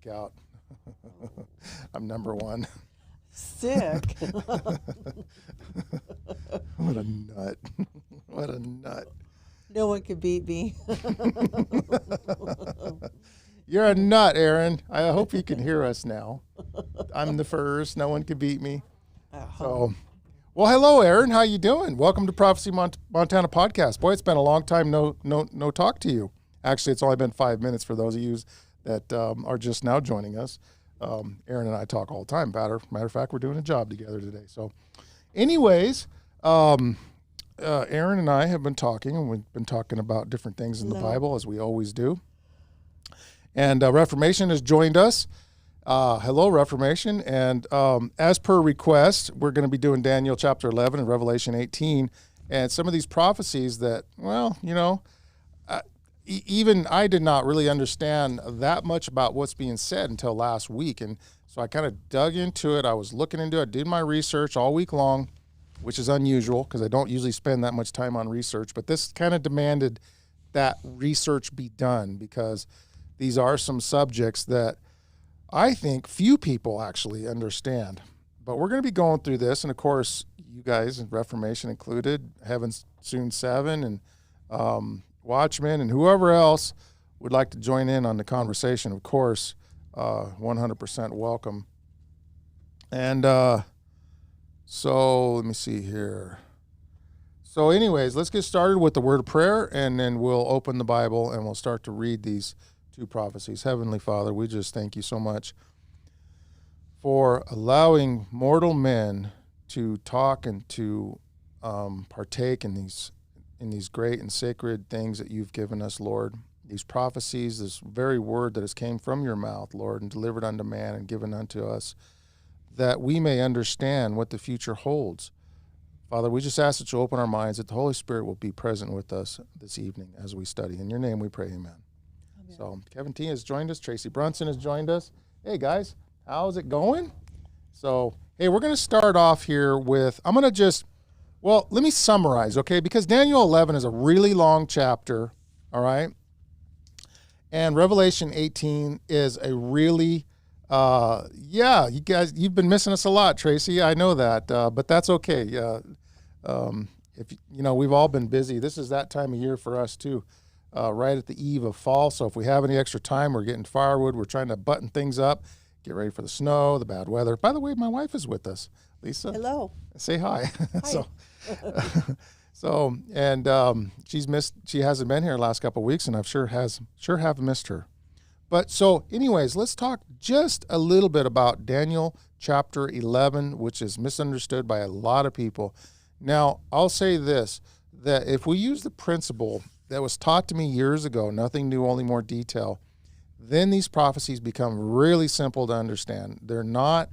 freak out. I'm number one. Sick. What a nut. What a nut. No one could beat me. You're a nut, Aaron. I hope you can hear us now. I'm the first. No one could beat me. So, well, hello, Aaron. How you doing? Welcome to Prophecy Montana podcast. Boy, it's been a long time no talk to you. Actually, it's only been 5 minutes for those of you that are just now joining us. Aaron and I talk all the time. Matter of fact, we're doing a job together today. So, anyways, Aaron and I have been talking, and we've been talking about different things in the Bible, as we always do. And Reformation has joined us. Hello, Reformation. And as per request, we're going to be doing Daniel chapter 11 and Revelation 18. And some of these prophecies that, well, you know, even I did not really understand that much about what's being said until last week. And so I kind of dug into it. I was looking into it, did my research all week long, which is unusual because I don't usually spend that much time on research. But this kind of demanded that research be done because these are some subjects that I think few people actually understand. But we're going to be going through this. And, of course, you guys, Reformation included, Heaven's Soon 7, and Watchmen, and whoever else would like to join in on the conversation, of course, 100% welcome. And so let me see here. So anyways, let's get started with the word of prayer, and then we'll open the Bible, and we'll start to read these two prophecies. Heavenly Father, we just thank you so much for allowing mortal men to talk and to partake in these great and sacred things that you've given us, Lord. These prophecies, this very word that has came from your mouth, Lord, and delivered unto man and given unto us, that we may understand what the future holds. Father, we just ask that you open our minds, that the Holy Spirit will be present with us this evening as we study. In your name we pray, amen. So Kevin T has joined us. Tracy Brunson has joined us. Hey, guys, how's it going? So, hey, we're going to start off here with, let me summarize, okay? Because Daniel 11 is a really long chapter, all right? And Revelation 18 is a really, you guys, you've been missing us a lot, Tracy. I know that, but that's okay. We've all been busy. This is that time of year for us, too, right at the eve of fall. So if we have any extra time, we're getting firewood. We're trying to button things up, get ready for the snow, the bad weather. By the way, my wife is with us. Lisa. Hello. Say hi. Hi. She hasn't been here the last couple of weeks, and I've sure have missed her. But so anyways, let's talk just a little bit about Daniel chapter 11, which is misunderstood by a lot of people. Now, I'll say this, that if we use the principle that was taught to me years ago, nothing new, only more detail, then these prophecies become really simple to understand. They're not,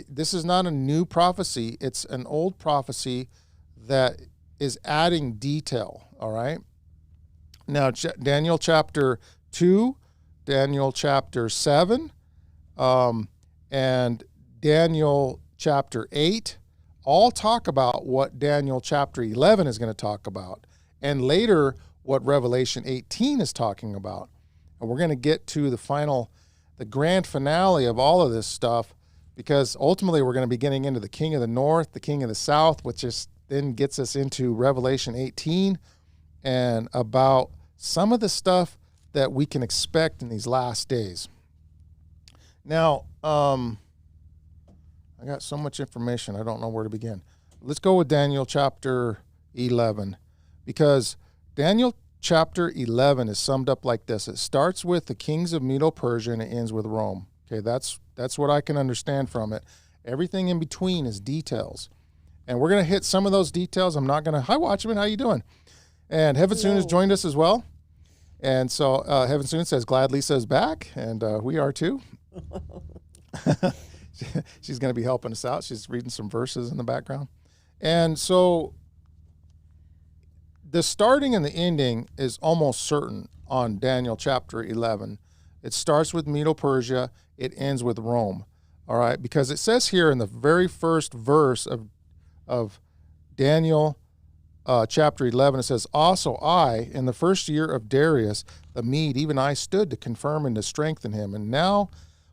this is not a new prophecy. It's an old prophecy that is adding detail, all right? Now, Daniel chapter 2, Daniel chapter 7, and Daniel chapter 8 all talk about what Daniel chapter 11 is going to talk about, and later what Revelation 18 is talking about. And we're going to get to the grand finale of all of this stuff, because ultimately we're going to be getting into the King of the North, the King of the South, which then gets us into Revelation 18 and about some of the stuff that we can expect in these last days. Now, I got so much information, I don't know where to begin. Let's go with Daniel chapter 11, because Daniel chapter 11 is summed up like this. It starts with the kings of Medo-Persia and it ends with Rome. Okay, that's what I can understand from it. Everything in between is details. And we're going to hit some of those details. I'm not going to... Hi, Watchman. How you doing? And Heaven Soon has joined us as well. And so Heaven Soon says, glad Lisa is back. And we are too. She's going to be helping us out. She's reading some verses in the background. And so the starting and the ending is almost certain on Daniel chapter 11. It starts with Medo-Persia. It ends with Rome. All right, because it says here in the very first verse of Daniel chapter 11, it says, "Also I, in the first year of Darius the Mede, even I stood to confirm and to strengthen him. And now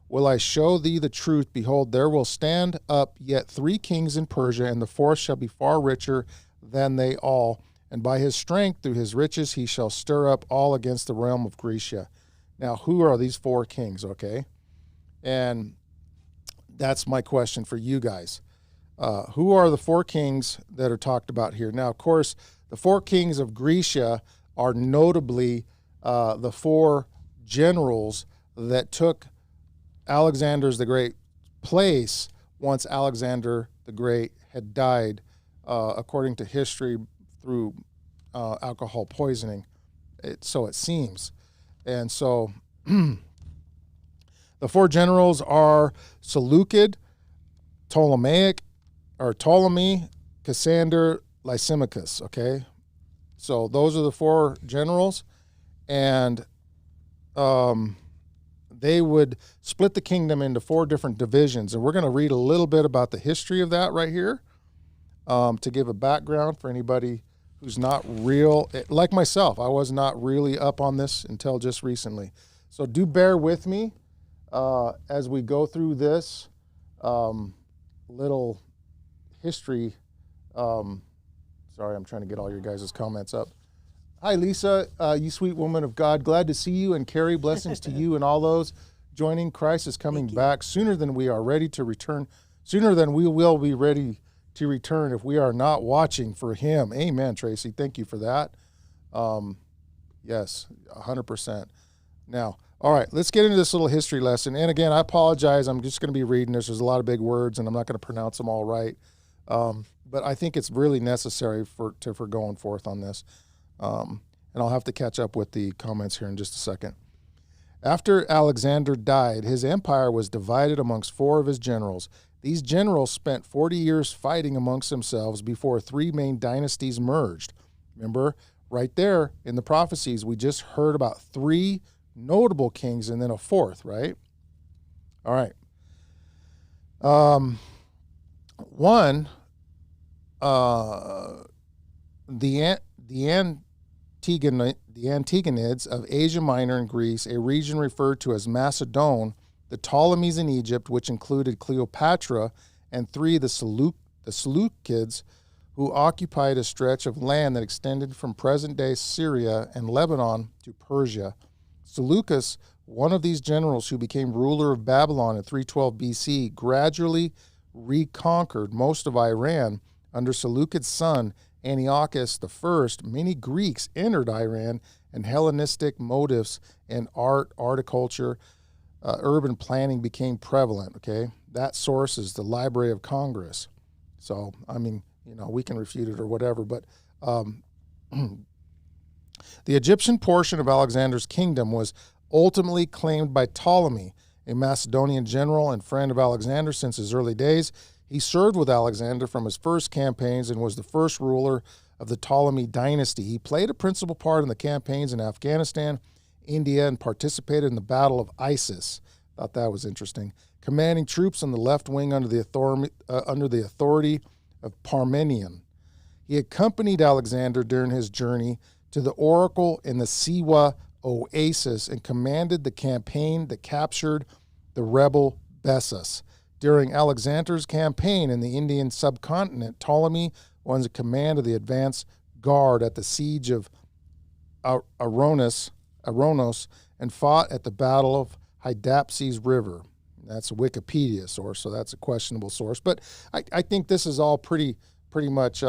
will I show thee the truth. Behold, there will stand up yet 3 kings in Persia, and the fourth shall be far richer than they all. And by his strength, through his riches, he shall stir up all against the realm of Grecia." Now, who are these 4 kings, okay? And that's my question for you guys. Who are the 4 kings that are talked about here? Now, of course, the 4 kings of Grecia are notably the 4 generals that took Alexander the Great place once Alexander the Great had died, according to history, through alcohol poisoning. So it seems. And so the 4 generals are Seleucid, Ptolemy, Cassander, Lysimachus, okay? So those are the 4 generals, and they would split the kingdom into 4 different divisions, and we're going to read a little bit about the history of that right here to give a background for anybody who's not real. Like myself, I was not really up on this until just recently. So do bear with me as we go through this little history. Sorry, I'm trying to get all your guys' comments up. Hi, Lisa, you sweet woman of God. Glad to see you. And Carrie, blessings to you and all those joining. Christ is coming back sooner than we are ready to return, sooner than we will be ready to return if we are not watching for him. Amen, Tracy. Thank you for that. Yes, 100%. Now, all right, let's get into this little history lesson. And again, I apologize. I'm just going to be reading this. There's a lot of big words, and I'm not going to pronounce them all right. But I think it's really necessary for going forth on this. And I'll have to catch up with the comments here in just a second. After Alexander died, his empire was divided amongst 4 of his generals. These generals spent 40 years fighting amongst themselves before 3 main dynasties merged. Remember, right there in the prophecies, we just heard about 3 notable kings and then a 4th, right? All right. One, the Antigonids of Asia Minor in Greece, a region referred to as Macedon, the Ptolemies in Egypt, which included Cleopatra, and 3, the Seleucids, who occupied a stretch of land that extended from present-day Syria and Lebanon to Persia. Seleucus, one of these generals who became ruler of Babylon in 312 BC, gradually reconquered most of Iran. Under Seleucid's son, Antiochus I, many Greeks entered Iran, and Hellenistic motifs in art, horticulture, urban planning became prevalent, okay? That source is the Library of Congress. So, I mean, we can refute it or whatever, but the Egyptian portion of Alexander's kingdom was ultimately claimed by Ptolemy, a Macedonian general and friend of Alexander since his early days. He served with Alexander from his first campaigns and was the first ruler of the Ptolemy dynasty. He played a principal part in the campaigns in Afghanistan, India, and participated in the Battle of Isis. Thought that was interesting. Commanding troops on the left wing under the authority of Parmenion. He accompanied Alexander during his journey to the oracle in the Siwa oasis and commanded the campaign that captured the rebel Bessus. During Alexander's campaign in the Indian subcontinent, Ptolemy was in command of the advance guard at the siege of Aronos and fought at the Battle of Hydaspes River. That's a Wikipedia source, so that's a questionable source. But I think this is all pretty much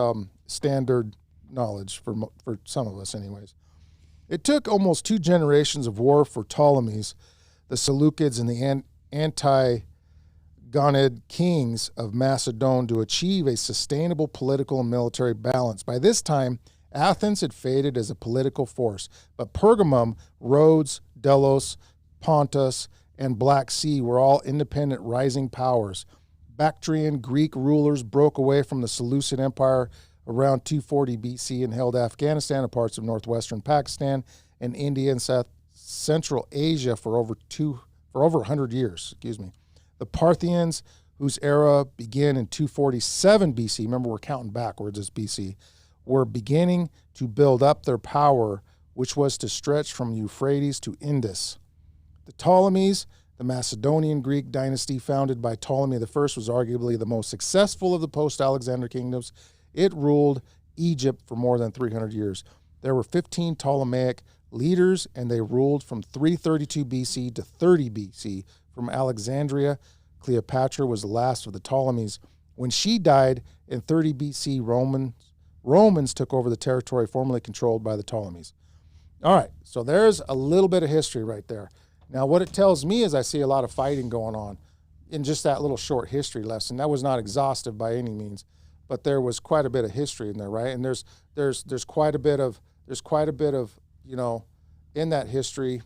standard knowledge for some of us anyways. It took almost 2 generations of war for Ptolemies, the Seleucids, and the Antigonid kings of Macedon to achieve a sustainable political and military balance. By this time, Athens had faded as a political force, but Pergamum, Rhodes, Delos, Pontus, and Black Sea were all independent rising powers. Bactrian Greek rulers broke away from the Seleucid Empire around 240 BC and held Afghanistan and parts of northwestern Pakistan and India and Central Asia for over 100 years. The Parthians, whose era began in 247 BC, remember we're counting backwards as BC, were beginning to build up their power, which was to stretch from Euphrates to Indus. The Ptolemies, the Macedonian Greek dynasty founded by Ptolemy I, was arguably the most successful of the post-Alexander kingdoms. It ruled Egypt for more than 300 years. There were 15 Ptolemaic leaders, and they ruled from 332 BC to 30 BC. From Alexandria, Cleopatra was the last of the Ptolemies. When she died in 30 BC, Romans took over the territory formerly controlled by the Ptolemies. All right, so there's a little bit of history right there. Now, what it tells me is I see a lot of fighting going on in just that little short history lesson. That was not exhaustive by any means, but there was quite a bit of history in there, right? And there's quite a bit of in that history,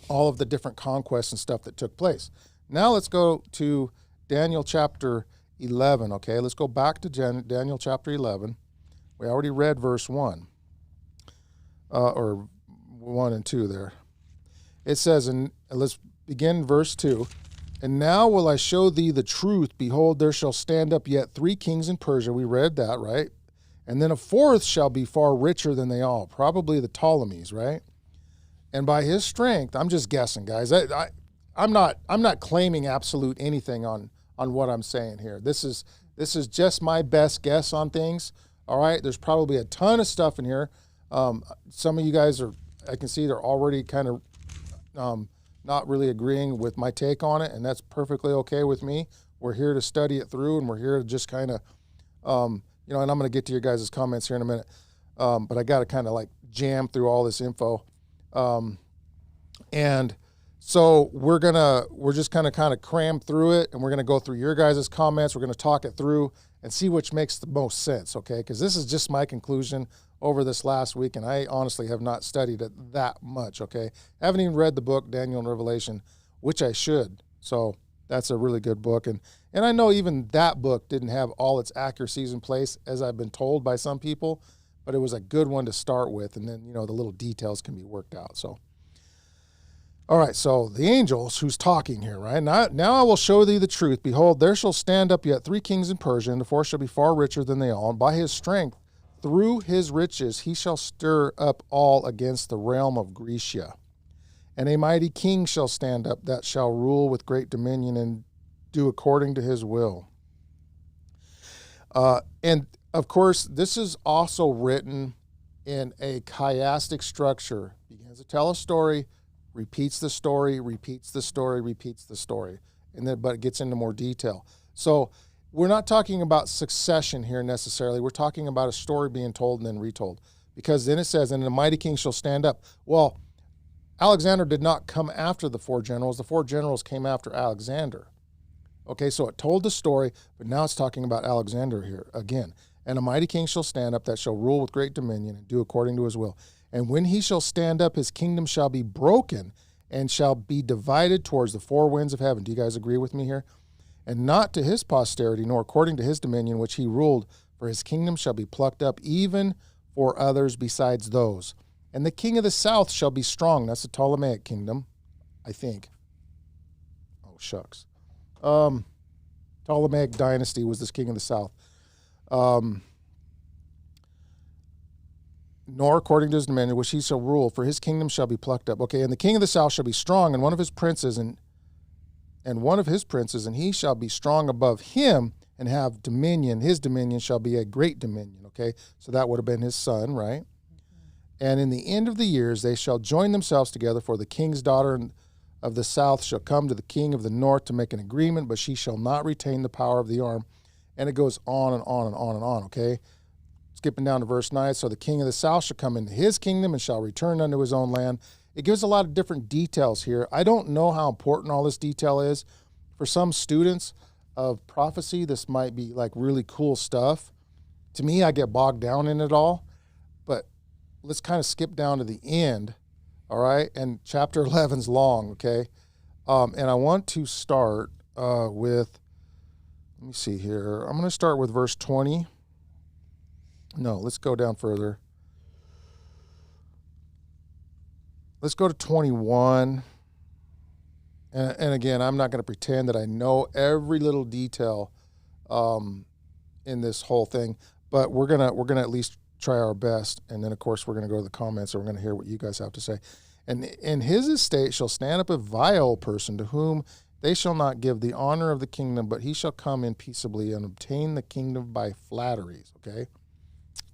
all of the different conquests and stuff that took place. Now let's go to Daniel chapter 11. Okay, let's go back to Daniel chapter 11. We already read verse 1, or 1 and 2 there. It says, and let's begin verse 2. And now will I show thee the truth. Behold, there shall stand up yet 3 kings in Persia. We read that, right? And then a 4th shall be far richer than they all, probably the Ptolemies, right? And by his strength, I'm just guessing, guys. I'm not claiming absolute anything on what I'm saying here. This is just my best guess on things. All right, there's probably a ton of stuff in here. Some of you guys I can see they're already kind of not really agreeing with my take on it, and that's perfectly okay with me. We're here to study it through, and we're here to just kind of, and I'm going to get to your guys' comments here in a minute, but I got to kind of like jam through all this info. And so we're just kind of cram through it, and we're going to go through your guys' comments. We're going to talk it through and see which makes the most sense, okay? Because this is just my conclusion over this last week, and I honestly have not studied it that much, okay? I haven't even read the book, Daniel and Revelation, which I should. So that's a really good book. And I know even that book didn't have all its accuracies in place, as I've been told by some people, but it was a good one to start with, and then, the little details can be worked out. So, all right, so the angels who's talking here, right? Now I will show thee the truth. Behold, there shall stand up yet 3 kings in Persia, and the 4th shall be far richer than they all. And by his strength, through his riches, he shall stir up all against the realm of Grecia. And a mighty king shall stand up that shall rule with great dominion and do according to his will. And of course, this is also written in a chiastic structure. Begins to tell a story, repeats the story, repeats the story, repeats the story, but it gets into more detail. So we're not talking about succession here necessarily. We're talking about a story being told and then retold. Because then it says, and the mighty king shall stand up. Well, Alexander did not come after the 4 generals. The 4 generals came after Alexander. Okay, so it told the story, but now it's talking about Alexander here again. And a mighty king shall stand up that shall rule with great dominion and do according to his will. And when he shall stand up, his kingdom shall be broken and shall be divided towards the 4 winds of heaven. Do you guys agree with me here? And not to his posterity, nor according to his dominion which he ruled, for his kingdom shall be plucked up even for others besides those. And the king of the south shall be strong. That's the Ptolemaic kingdom, I think. Oh, shucks. Ptolemaic dynasty was this king of the south. Nor according to his dominion which he shall rule, for his kingdom shall be plucked up. Okay, and the king of the south shall be strong, and one of his princes, and he shall be strong above him and have dominion. His dominion shall be a great dominion, okay? So that would have been his son, right? Mm-hmm. And in the end of the years they shall join themselves together, for the king's daughter of the south shall come to the king of the north to make an agreement, but she shall not retain the power of the arm. And it goes on and on and on and on, okay? Skipping down to verse 9, so the king of the south shall come into his kingdom and shall return unto his own land. It gives a lot of different details here. I don't know how important all this detail is. For some students of prophecy, this might be like really cool stuff. To me, I get bogged down in it all. But let's kind of skip down to the end, all right? And chapter 11's long, okay? And I want to start with, let me see here. I'm going to start with verse 20. No, let's go down further. Let's go to 21. And again, I'm not going to pretend that I know every little detail in this whole thing, but we're gonna at least try our best. And then, of course, we're going to go to the comments and we're going to hear what you guys have to say. And in his estate shall stand up a vile person to whom they shall not give the honor of the kingdom, but he shall come in peaceably and obtain the kingdom by flatteries. Okay?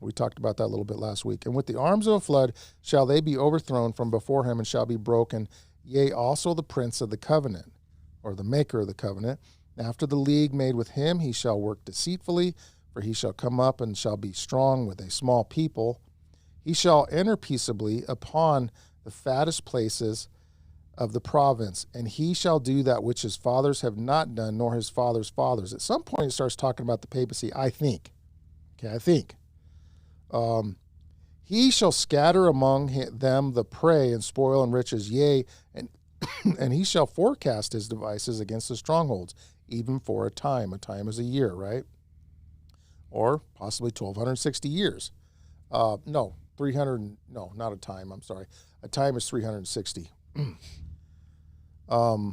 We talked about that a little bit last week. And with the arms of a flood shall they be overthrown from before him and shall be broken, yea, also the prince of the covenant, or the maker of the covenant. After the league made with him, he shall work deceitfully, for he shall come up and shall be strong with a small people. He shall enter peaceably upon the fattest places of the province, and he shall do that which his fathers have not done, nor his fathers' fathers. At some point, it starts talking about the papacy, I think. Okay, I think. He shall scatter among them the prey and spoil and riches, yea, and and he shall forecast his devices against the strongholds, even for a time. A time is a year, right? Or possibly 1,260 years. No, 300, no, not a time, I'm sorry. A time is 360. And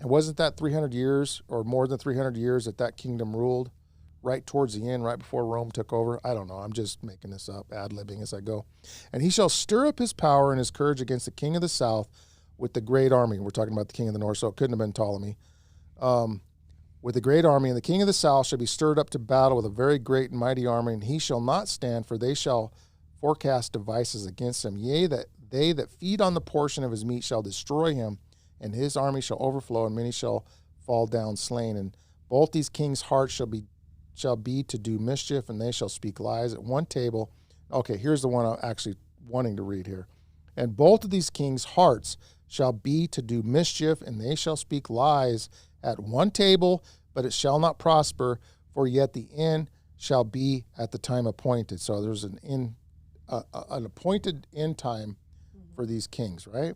wasn't that 300 years or more than 300 years that kingdom ruled? Right towards the end, right before Rome took over. I don't know. I'm just making this up, ad-libbing as I go. And he shall stir up his power and his courage against the king of the south with the great army. We're talking about the king of the north, so it couldn't have been Ptolemy. With the great army, and the king of the south shall be stirred up to battle with a very great and mighty army, and he shall not stand, for they shall forecast devices against him. Yea, that they that feed on the portion of his meat shall destroy him, and his army shall overflow, and many shall fall down slain. And both these kings' hearts shall be to do mischief, and they shall speak lies at one table. Okay, here's the one I'm actually wanting to read here. And both of these kings' hearts shall be to do mischief, and they shall speak lies at one table, but it shall not prosper, for yet the end shall be at the time appointed. So there's an appointed end time for these kings, right?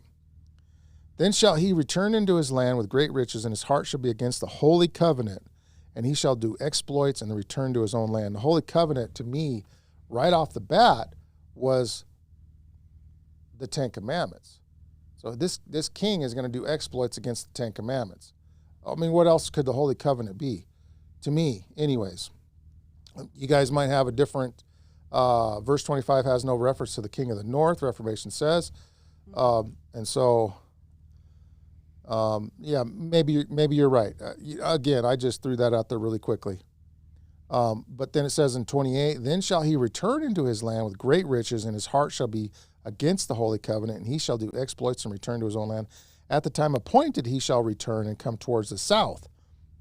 Then shall he return into his land with great riches, and his heart shall be against the holy covenant, and he shall do exploits and return to his own land. The holy covenant, to me, right off the bat, was the Ten Commandments. So this king is going to do exploits against the Ten Commandments. I mean, what else could the Holy Covenant be? To me, anyways. You guys might have a different, verse 25 has no reference to the king of the north, Reformation says. And so, yeah, maybe you're right. Again, I just threw that out there really quickly. But then it says in 28, then shall he return into his land with great riches, and his heart shall be against the Holy Covenant, and he shall do exploits and return to his own land. At the time appointed he shall return and come towards the south,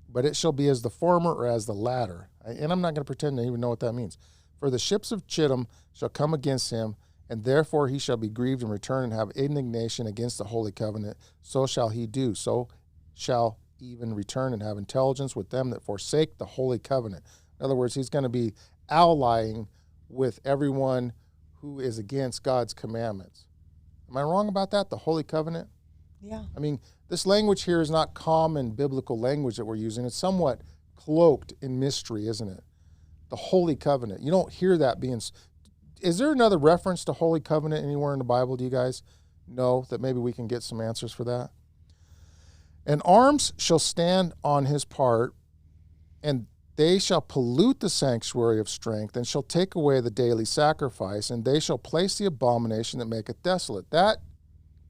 but it shall be as the former or as the latter. And I'm not going to pretend to even know what that means. For the ships of Chittim shall come against him, and therefore he shall be grieved and return and have indignation against the Holy Covenant. So shall he do. So shall even return and have intelligence with them that forsake the Holy Covenant. In other words, he's going to be allying with everyone who is against God's commandments. Am I wrong about that? The Holy Covenant? Yeah. I mean, this language here is not common biblical language that we're using. It's somewhat cloaked in mystery, isn't it? The Holy Covenant. You don't hear that being... Is there another reference to Holy Covenant anywhere in the Bible? Do you guys know that maybe we can get some answers for that? And arms shall stand on his part, and they shall pollute the sanctuary of strength, and shall take away the daily sacrifice, and they shall place the abomination that maketh desolate. That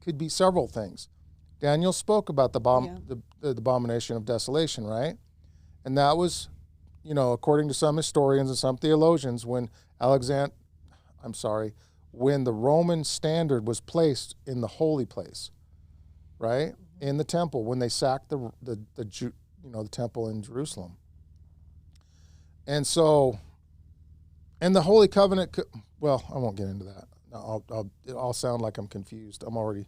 could be several things. Daniel spoke about the abomination of desolation, right? And that was, according to some historians and some theologians, when when the Roman standard was placed in the holy place, right? In the temple, when they sacked the temple in Jerusalem. And so, and the Holy Covenant, well, I won't get into that. I'll sound like I'm confused. I'm already.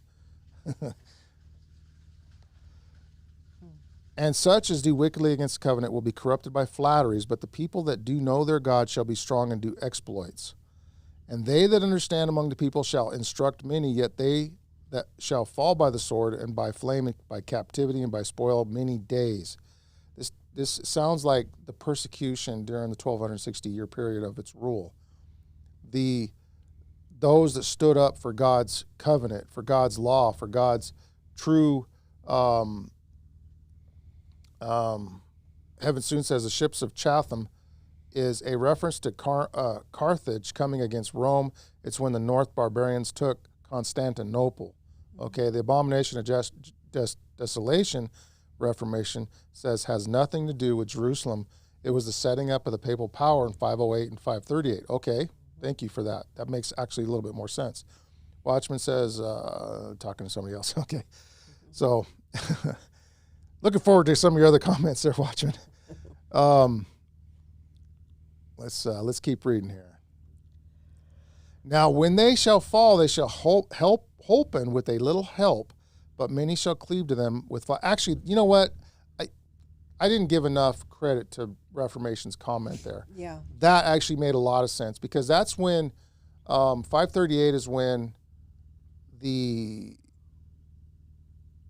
And such as do wickedly against the covenant will be corrupted by flatteries, but the people that do know their God shall be strong and do exploits. And they that understand among the people shall instruct many, yet they that shall fall by the sword and by flame, by captivity and by spoil many days. This sounds like the persecution during the 1260-year period of its rule. Those that stood up for God's covenant, for God's law, for God's true, Heaven soon says the ships of Chatham is a reference to Carthage coming against Rome. It's when the North barbarians took Constantinople. Okay, the abomination of desolation, Reformation says, has nothing to do with Jerusalem. It was the setting up of the papal power in 508 and 538. Okay, thank you for that. That makes actually a little bit more sense. Watchman says, talking to somebody else. Okay, so looking forward to some of your other comments there, Watchman. Let's keep reading here. Now, when they shall fall, they shall holpen with a little help, but many shall cleave to them with fire. Actually, you know what? I didn't give enough credit to Reformation's comment there. Yeah. That actually made a lot of sense, because that's when 538 is when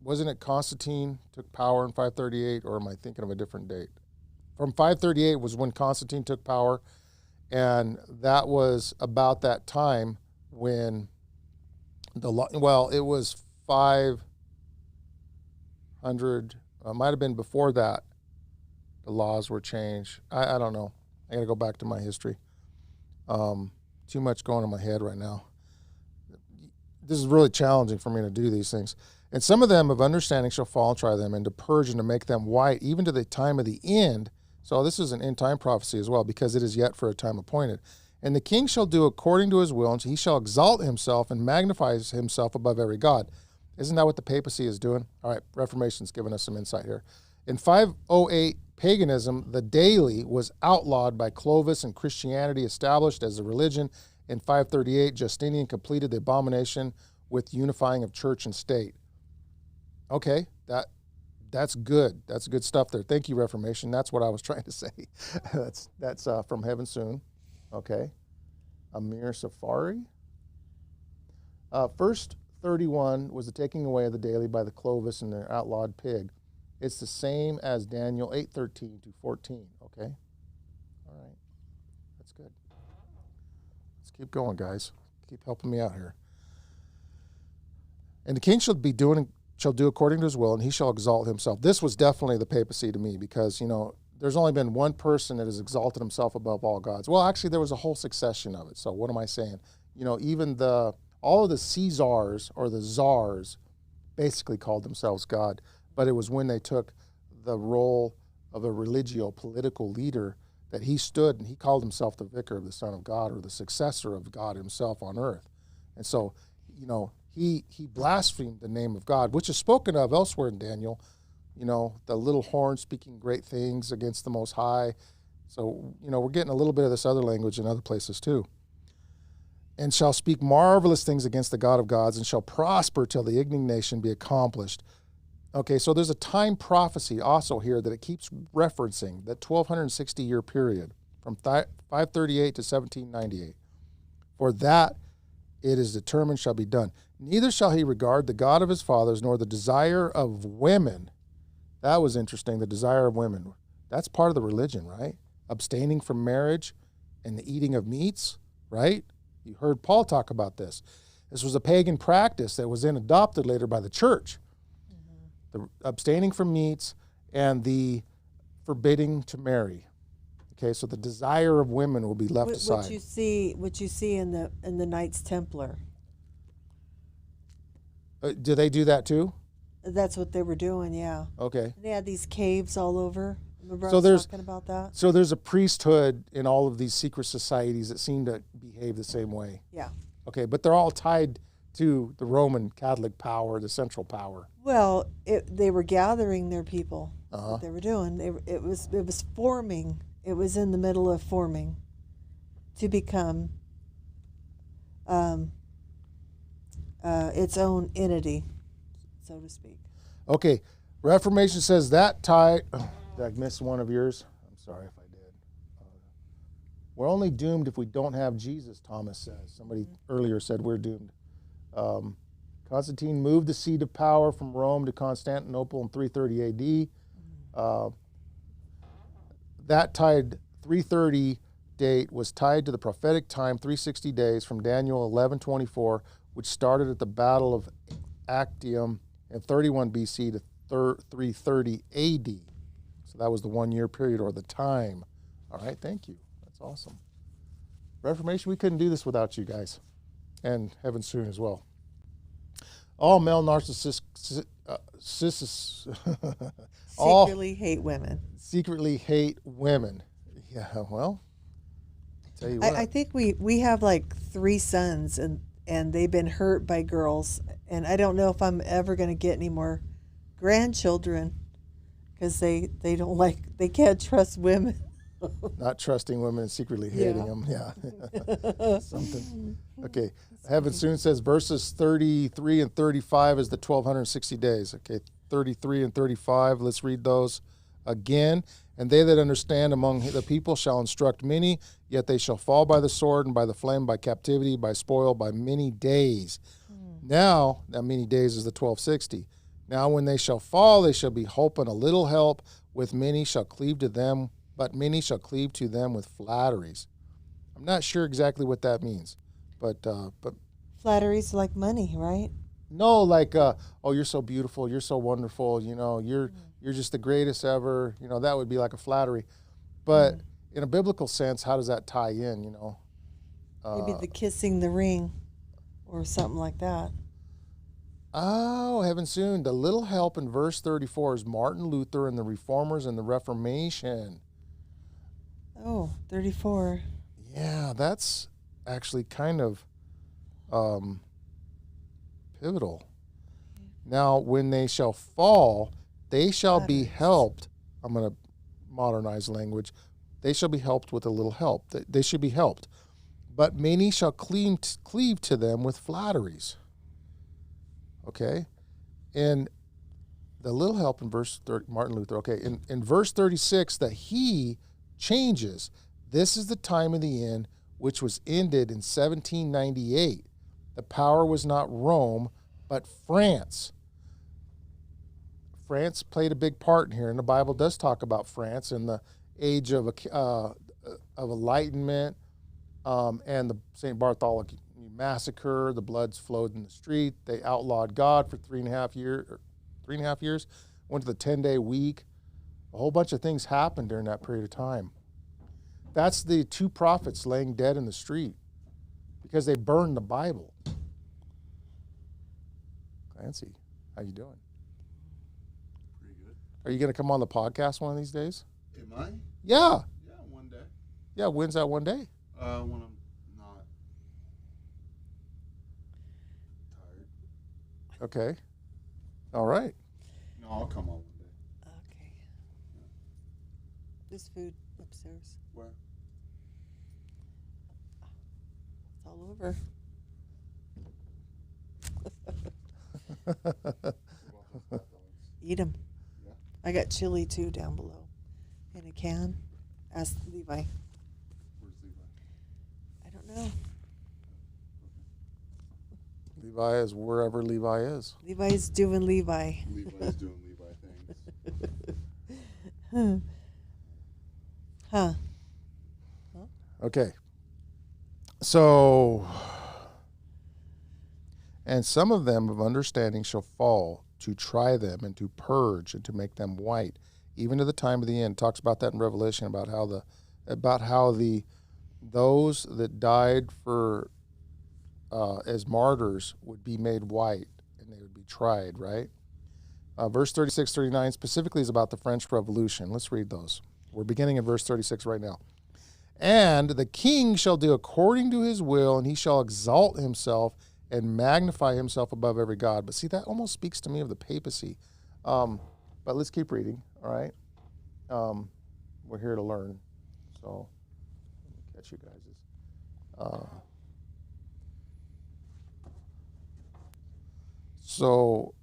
wasn't it Constantine took power in 538, or am I thinking of a different date? From 538 was when Constantine took power, and that was about that time when it was 500, might have been before that, the laws were changed. I don't know. I got to go back to my history. Too much going in my head right now. This is really challenging for me to do these things. And some of them of understanding shall fall and try them, and to purge and to make them white, even to the time of the end. So this is an end time prophecy as well, because it is yet for a time appointed. And the king shall do according to his will, and he shall exalt himself and magnifies himself above every god. Isn't that what the papacy is doing? All right, Reformation's giving us some insight here. In 508, paganism, the daily, was outlawed by Clovis and Christianity established as a religion. In 538, Justinian completed the abomination with unifying of church and state. Okay, that's good. That's good stuff there. Thank you, Reformation. That's what I was trying to say. that's from Heaven Soon. Okay. Amir Safari. First 31 was the taking away of the daily by the Clovis and their outlawed pig. It's the same as Daniel 8:13 to 14. Okay. All right. That's good. Let's keep going, guys. Keep helping me out here. And the king shall do according to his will, and he shall exalt himself. This was definitely the papacy to me, because, there's only been one person that has exalted himself above all gods. Well, actually, there was a whole succession of it. So what am I saying? Even all of the Caesars or the czars basically called themselves God, but it was when they took the role of a political leader that he stood and he called himself the vicar of the Son of God, or the successor of God himself on earth. And so, he blasphemed the name of God, which is spoken of elsewhere in Daniel, the little horn speaking great things against the Most High. So, we're getting a little bit of this other language in other places too. And shall speak marvelous things against the God of gods, and shall prosper till the indignation be accomplished. Okay, so there's a time prophecy also here that it keeps referencing, that 1260-year period from 538 to 1798. For that it is determined shall be done. Neither shall he regard the God of his fathers, nor the desire of women. That was interesting, the desire of women. That's part of the religion, right? Abstaining from marriage and the eating of meats, right? You heard Paul talk about this. This was a pagan practice that was then adopted later by the church. The abstaining from meats and the forbidding to marry. Okay, so the desire of women will be left aside. What you see in the Knights Templar. Do they do that too? That's what they were doing, yeah. Okay. They had these caves all over. Remember I So was talking about that? So there's a priesthood in all of these secret societies that seem to behave the same way. Yeah. Okay, but they're all tied to the Roman Catholic power, the central power. Well, they were gathering their people. That's Uh-huh. what they were doing. It was forming. It was in the middle of forming to become its own entity, so to speak. Okay, Reformation says that tie. Did I miss one of yours? I'm sorry if I did. We're only doomed if we don't have Jesus, Thomas says. Somebody earlier said we're doomed. Constantine moved the seat of power from Rome to Constantinople in 330 AD. That tied 330 date was tied to the prophetic time, 360 days from Daniel 11:24, which started at the Battle of Actium in 31 BC to 330 AD. So that was the 1 year period, or the time. All right, thank you. That's awesome. Reformation, we couldn't do this without you guys. And Heaven Soon as well. All male narcissists all Secretly hate women. secretly hate women. Yeah, well, I'll tell you what. I think we have like 3 sons, and they've been hurt by girls. And I don't know if I'm ever going to get any more grandchildren because they can't trust women. Not trusting women and secretly hating them. Yeah. Something. Okay. Heaven Soon says verses 33 and 35 is the 1260 days. Okay. 33 and 35. Let's read those again. And they that understand among the people shall instruct many, yet they shall fall by the sword and by the flame, by captivity, by spoil, by many days. Now, that many days is the 1260. Now when they shall fall, they shall be hope and a little help, with many shall cleave to them, but many shall cleave to them with flatteries. I'm not sure exactly what that means, but Flatteries like money, right? no, like oh, you're so beautiful, you're so wonderful, you're just the greatest ever. That would be like a flattery. But in a biblical sense, how does that tie in? Maybe the kissing the ring, or something like that. Oh, Heaven Soon. The little help in verse 34 is Martin Luther and the Reformers and the Reformation. Oh, 34. Yeah, that's actually kind of pivotal. Now, when they shall fall, they shall be helped. I'm going to modernize language. They shall be helped with a little help. They should be helped. But many shall cleave to them with flatteries. Okay? And the little help in verse 30, Martin Luther, okay, in verse 36, that he changes. This is the time of the end, which was ended in 1798. The power was not Rome, but France. France played a big part in here, and the Bible does talk about France and the age of Enlightenment, and the St. Bartholomew massacre. The bloods flowed in the street. They outlawed God for 3.5 years. Went to the 10-day week. A whole bunch of things happened during that period of time. That's the 2 prophets laying dead in the street because they burned the Bible. Clancy, how you doing? Pretty good. Are you going to come on the podcast one of these days? Am I? Yeah. Yeah, one day. Yeah, when's that one day? When I'm not tired. Okay. All right. No, I'll come on one day. Okay. There's food upstairs. Where? It's all over. Eat them. Yeah. I got chili too down below in a can. Ask Levi. Where's Levi? I don't know. Levi is wherever Levi is. Levi's doing Levi. Levi's doing Levi things. Huh. Okay. So, and some of them of understanding shall fall to try them and to purge and to make them white, even to the time of the end. It talks about that in Revelation about how those that died for as martyrs would be made white and they would be tried, right? Verse 36, 39 specifically is about the French Revolution. Let's read those. We're beginning in verse 36 right now. And the king shall do according to his will, and he shall exalt himself and magnify himself above every god. But see, that almost speaks to me of the papacy. But let's keep reading, all right? We're here to learn. So let me catch you guys. So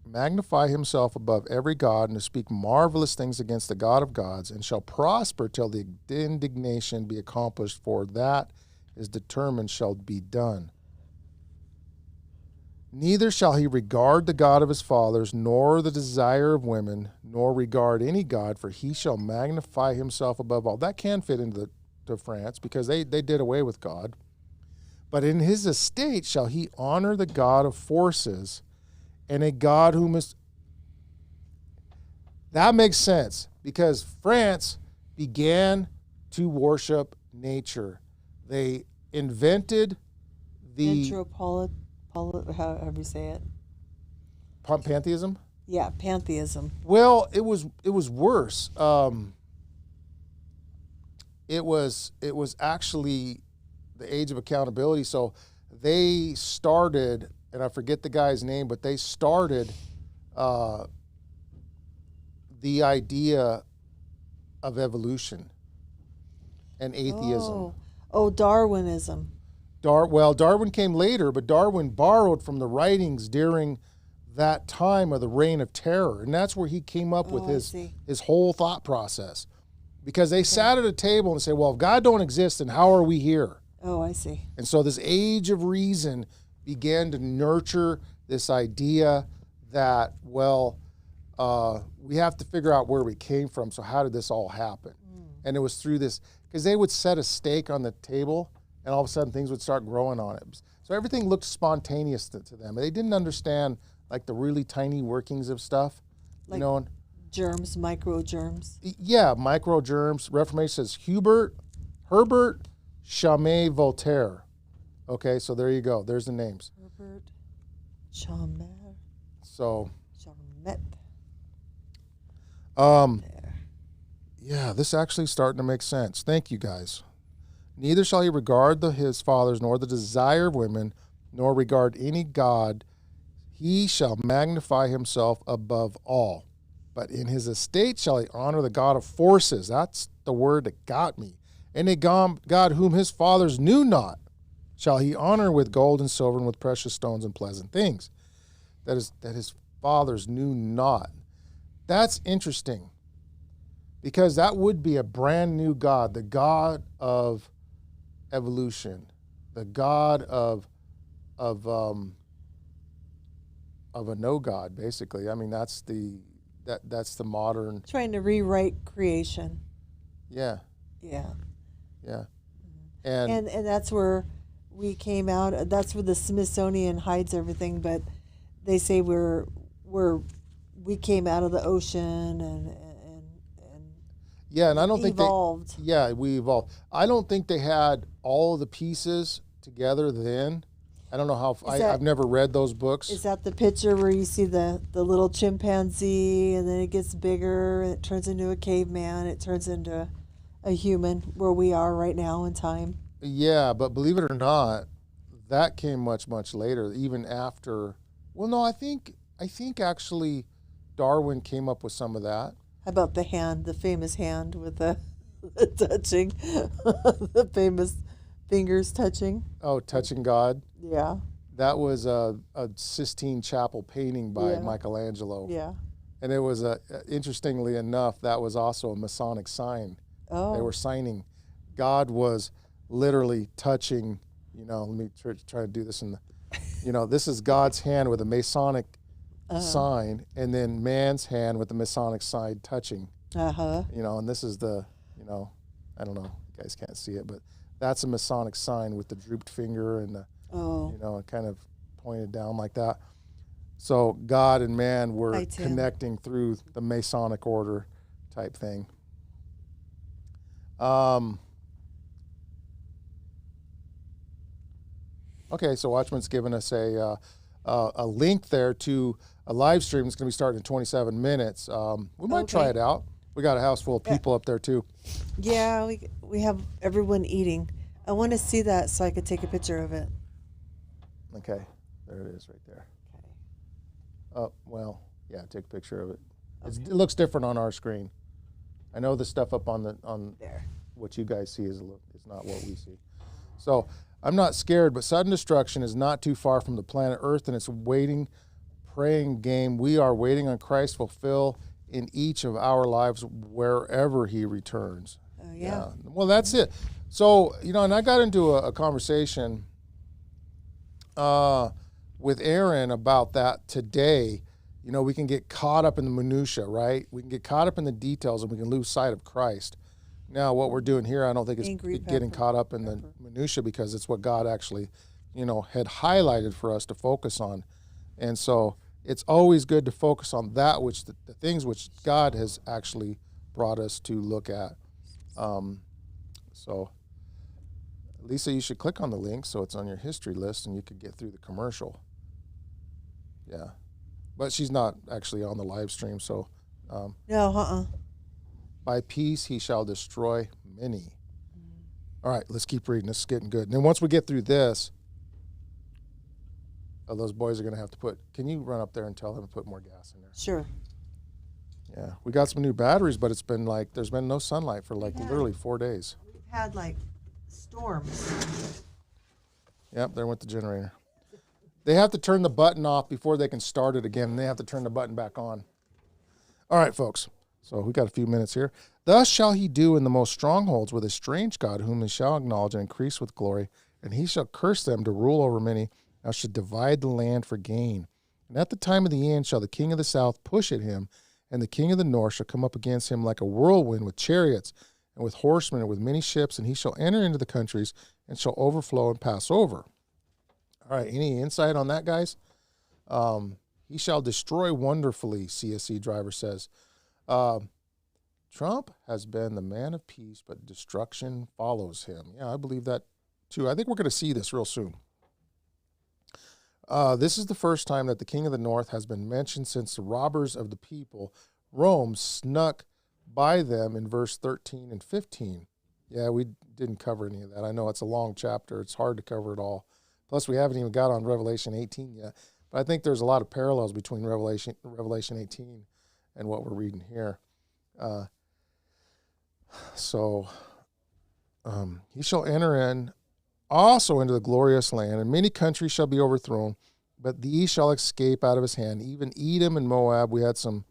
magnify himself above every god, and to speak marvelous things against the God of gods, and shall prosper till the indignation be accomplished, for that is determined shall be done. Neither shall he regard the God of his fathers, nor the desire of women, nor regard any God, for he shall magnify himself above all. That can fit into to France, because they did away with God. But in his estate shall he honor the God of forces, and a God whom is... That makes sense, because France began to worship nature. They invented the however you say it. pantheism. Yeah, pantheism. Well, it was worse. It was actually the age of accountability. So they started, and I forget the guy's name, but they started the idea of evolution and atheism. Oh, Darwinism. Darwin came later, but Darwin borrowed from the writings during that time of the reign of terror, and that's where he came up with his whole thought process. Because they sat at a table and say, well, if God don't exist, then how are we here? Oh, I see. And so this age of reason began to nurture this idea that, well, we have to figure out where we came from, so how did this all happen? And it was through this, because they would set a steak on the table, and all of a sudden things would start growing on it. So everything looked spontaneous to them. They didn't understand like the really tiny workings of stuff, like you know. Germs, microgerms. Yeah, microgerms. Reformation says Herbert Chamet Voltaire. Okay, so there you go. There's the names. Herbert Chamet. So. Chamet. Yeah, this actually starting to make sense. Thank you, guys. Neither shall he regard his fathers, nor the desire of women, nor regard any god. He shall magnify himself above all. But in his estate shall he honor the God of forces. That's the word that got me. And a God whom his fathers knew not shall he honor with gold and silver and with precious stones and pleasant things. That his fathers knew not. That's interesting, because that would be a brand new God, the God of evolution, the God of a no God, basically. I mean, that's the modern. Trying to rewrite creation. Yeah. Yeah. Yeah. And that's where we came out. That's where the Smithsonian hides everything, but they say we came out of the ocean and yeah, and I don't think evolved. We evolved. I don't think they had all of the pieces together then. I don't know how. I've never read those books. Is that the picture where you see the little chimpanzee, and then it gets bigger, and it turns into a caveman, it turns into a human, where we are right now in time? Yeah, but believe it or not, that came much, much later, even after. Well, no, I think actually Darwin came up with some of that. How about the hand, the famous hand with the touching, the famous fingers touching? Oh, touching God. Yeah. That was a Sistine Chapel painting by Michelangelo. Yeah. And it was, interestingly enough, that was also a Masonic sign. Oh. They were signing. God was literally touching, let me try to do this in the, this is God's hand with a Masonic sign, and then man's hand with the Masonic sign touching. And this is the, I don't know, you guys can't see it, but that's a Masonic sign with the drooped finger and the, kind of pointed down like that. So God and man were connecting through the Masonic order type thing. Okay, so Watchman's given us a link there to a live stream. It's going to be starting in 27 minutes. We might try it out. We got a house full of people up there too. Yeah, we have everyone eating. I want to see that so I could take a picture of it. Okay, there it is right there. Okay. Take a picture of it. Okay. It looks different on our screen. I know the stuff up on there. What you guys see is not what we see. So I'm not scared, but sudden destruction is not too far from the planet Earth, and it's a praying game. We are waiting on Christ to fulfill in each of our lives wherever he returns. Oh, yeah. Well, that's it. So, and I got into a conversation with Aaron about that today. We can get caught up in the minutia, right? We can get caught up in the details, and we can lose sight of Christ. Now, what we're doing here, I don't think is getting caught up in the minutia, because it's what God actually, had highlighted for us to focus on. And so it's always good to focus on that which the things which God has actually brought us to look at. So, Lisa, you should click on the link so it's on your history list and you could get through the commercial. Yeah. But she's not actually on the live stream, so. No, By peace he shall destroy many. All right, let's keep reading. This is getting good. And then once we get through this, those boys are going to have to put, can you run up there and tell them to put more gas in there? Sure. Yeah, we got some new batteries, but it's been like, there's been no sunlight for like literally 4 days. We've had like storms. Yep, there went the generator. They have to turn the button off before they can start it again, and they have to turn the button back on. All right, folks. So we got a few minutes here. Thus shall he do in the most strongholds with a strange God, whom he shall acknowledge and increase with glory, and he shall curse them to rule over many, and shall divide the land for gain. And at the time of the end shall the king of the south push at him, and the king of the north shall come up against him like a whirlwind with chariots, and with horsemen, and with many ships, and he shall enter into the countries, and shall overflow and pass over. All right, any insight on that, guys? He shall destroy wonderfully, CSC driver says. Trump has been the man of peace, but destruction follows him. Yeah, I believe that too. I think we're going to see this real soon. This is the first time that the king of the north has been mentioned since the robbers of the people, Rome, snuck by them in verse 13 and 15. Yeah, we didn't cover any of that. I know it's a long chapter. It's hard to cover it all. Plus, we haven't even got on Revelation 18 yet. But I think there's a lot of parallels between Revelation 18 and what we're reading here. He shall enter in also into the glorious land, and many countries shall be overthrown, but these shall escape out of his hand. Even Edom and Moab, we had some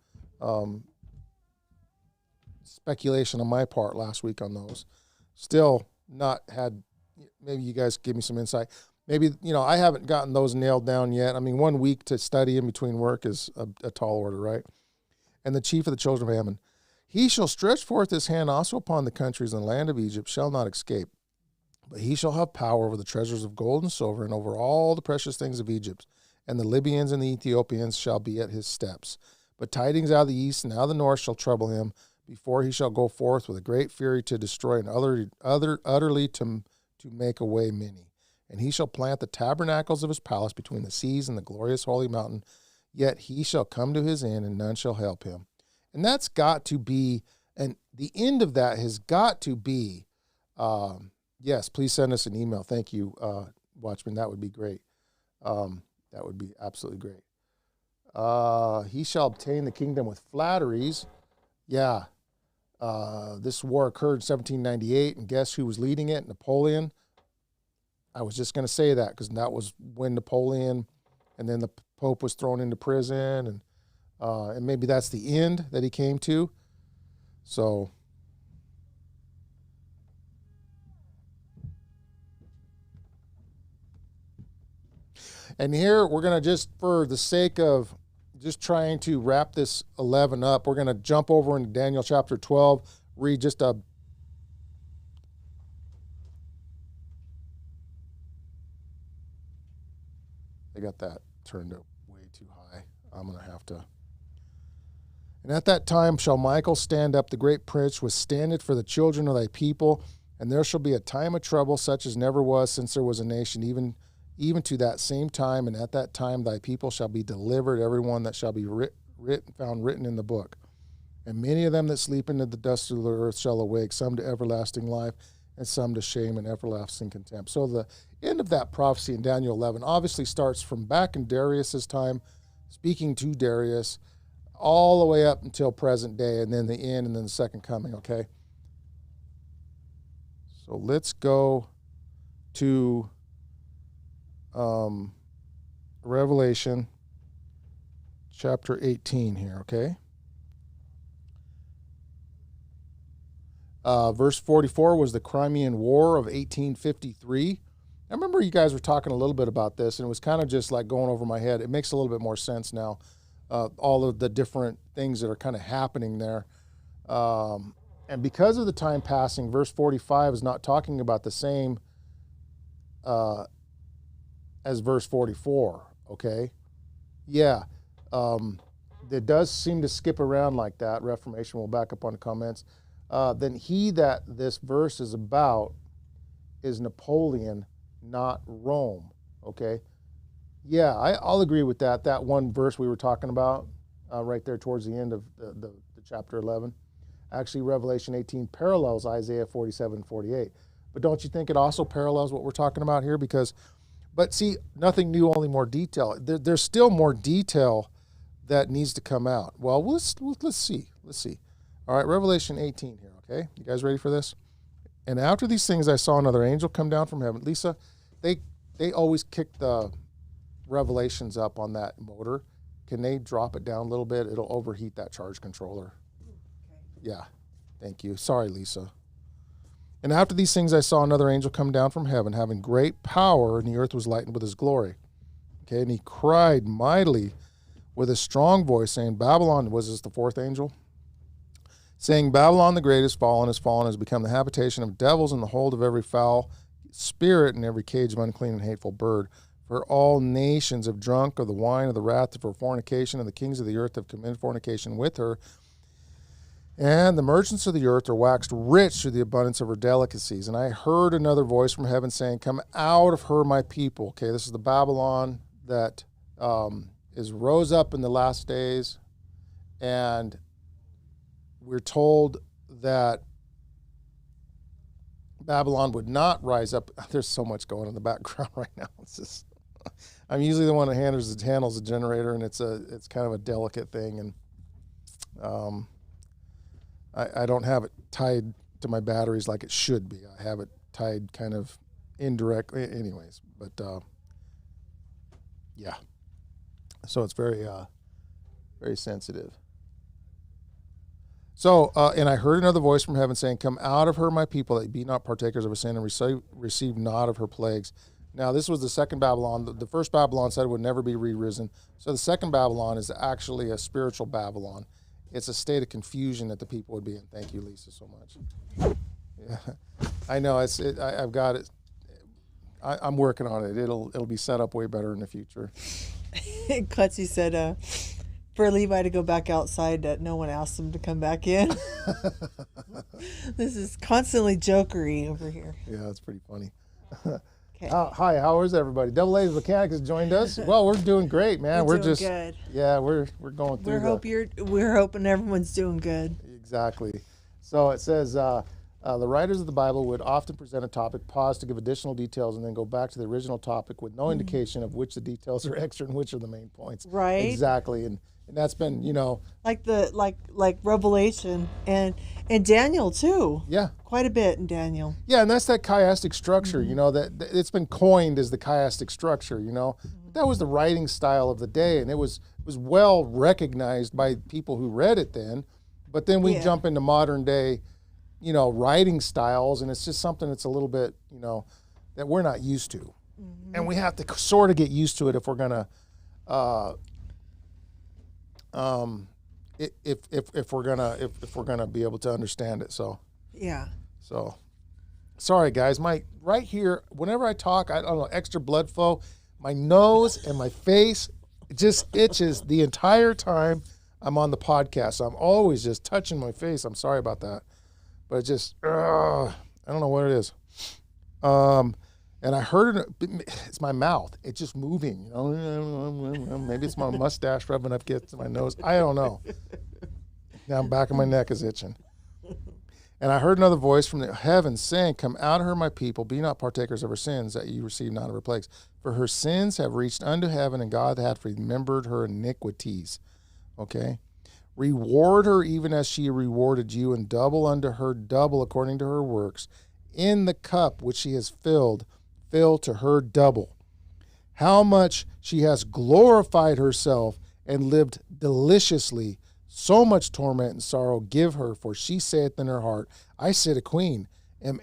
speculation on my part last week on those. Still not had, maybe you guys give me some insight. Maybe, I haven't gotten those nailed down yet. I mean, 1 week to study in between work is a tall order, right? And the chief of the children of Ammon, he shall stretch forth his hand also upon the countries, and the land of Egypt shall not escape. But he shall have power over the treasures of gold and silver, and over all the precious things of Egypt. And the Libyans and the Ethiopians shall be at his steps. But tidings out of the east and out of the north shall trouble him, before he shall go forth with a great fury to destroy and utterly to make away many. And he shall plant the tabernacles of his palace between the seas and the glorious holy mountain. Yet he shall come to his end, and none shall help him. And that's got to be, and the end of that has got to be, yes, please send us an email. Thank you, Watchman. That would be great. That would be absolutely great. He shall obtain the kingdom with flatteries. Yeah. This war occurred in 1798, and guess who was leading it? Napoleon. I was just going to say that because that was when Napoleon, and then the Pope was thrown into prison, and maybe that's the end that he came to. So, and here we're going to, just for the sake of just trying to wrap this 11 up, we're going to jump over into Daniel chapter 12, read just a They got that turned up way too high. I'm going to have to. And at that time shall Michael stand up, the great prince, withstandeth for the children of thy people, and there shall be a time of trouble such as never was since there was a nation, even to that same time, and at that time thy people shall be delivered, every one that shall be found written in the book. And many of them that sleep into the dust of the earth shall awake, some to everlasting life, and some to shame and everlasting contempt. So the end of that prophecy in Daniel 11 obviously starts from back in Darius's time, speaking to Darius, all the way up until present day, and then the end, and then the second coming, okay? So let's go to Revelation chapter 18 here, okay? Verse 44 was the Crimean War of 1853. I remember you guys were talking a little bit about this, and it was kind of just like going over my head. It makes a little bit more sense now, all of the different things that are kind of happening there. And because of the time passing, verse 45 is not talking about the same as verse 44, okay? Yeah, it does seem to skip around like that. Reformation will back up on the comments. then he that this verse is about is Napoleon, not Rome. Okay? Yeah, I'll agree with that. That one verse we were talking about right there towards the end of the chapter 11. Actually, Revelation 18 parallels Isaiah 47 and 48. But don't you think it also parallels what we're talking about here? But see, nothing new, only more detail. There's still more detail that needs to come out. Well, let's see. Let's see. All right, Revelation 18 here, okay? You guys ready for this? And after these things, I saw another angel come down from heaven. Lisa, they always kick the Revelations up on that motor. Can they drop it down a little bit? It'll overheat that charge controller. Yeah, thank you. Sorry, Lisa. And after these things, I saw another angel come down from heaven, having great power, and the earth was lightened with his glory. Okay, and he cried mightily with a strong voice, saying, Babylon, was this the fourth angel? Saying, Babylon the great is fallen, has become the habitation of devils and the hold of every foul spirit and every cage of unclean and hateful bird. For all nations have drunk of the wine of the wrath of her fornication, and the kings of the earth have committed fornication with her. And the merchants of the earth are waxed rich through the abundance of her delicacies. And I heard another voice from heaven saying, Come out of her, my people. Okay, this is the Babylon that is rose up in the last days. And we're told that Babylon would not rise up. There's so much going on in the background right now. It's just, I'm usually the one that handles the generator, and it's kind of a delicate thing. And I don't have it tied to my batteries like it should be. I have it tied kind of indirectly anyways. But, yeah. So it's very, very sensitive. So, and I heard another voice from heaven saying, Come out of her, my people, that ye be not partakers of her sin, and receive not of her plagues. Now, this was the second Babylon. The first Babylon said it would never be re-risen. So the second Babylon is actually a spiritual Babylon. It's a state of confusion that the people would be in. Thank you, Lisa, so much. Yeah, I know. I've got it. I'm working on it. It'll be set up way better in the future. Clutzy said, for Levi to go back outside, that no one asked him to come back in. This is constantly jokery over here. Yeah, that's pretty funny. Okay. Hi, how is everybody? Double A's Mechanics has joined us. Well, we're doing great, man. We're just good. Yeah, we're going through. We're hoping everyone's doing good. Exactly. So it says the writers of the Bible would often present a topic, pause to give additional details, and then go back to the original topic with no indication of which the details are extra and which are the main points. Right. Exactly. And that's been, like Revelation and Daniel too. Yeah. Quite a bit in Daniel. Yeah, and that's that chiastic structure, that it's been coined as the chiastic structure, That was the writing style of the day, and it was well recognized by people who read it then. But then we jump into modern day, writing styles, and it's just something that's a little bit, that we're not used to. Mm-hmm. And we have to sort of get used to it if we're going to if we're gonna be able to understand it. So yeah. So sorry guys, right here, whenever I talk, I don't know, extra blood flow, my nose and my face just itches the entire time I'm on the podcast. So I'm always just touching my face. I'm sorry about that, but it just I don't know what it is. And I heard it, it's my mouth. It's just moving. Maybe it's my mustache rubbing up against my nose. I don't know. Now the back of my neck is itching. And I heard another voice from the heavens saying, Come out of her, my people, be not partakers of her sins, that ye receive not of her plagues. For her sins have reached unto heaven, and God hath remembered her iniquities. Okay? Reward her even as she rewarded you, and double unto her double according to her works. In the cup which she has filled, fill to her double. How much she has glorified herself and lived deliciously, so much torment and sorrow give her, for she saith in her heart, I sit a queen, and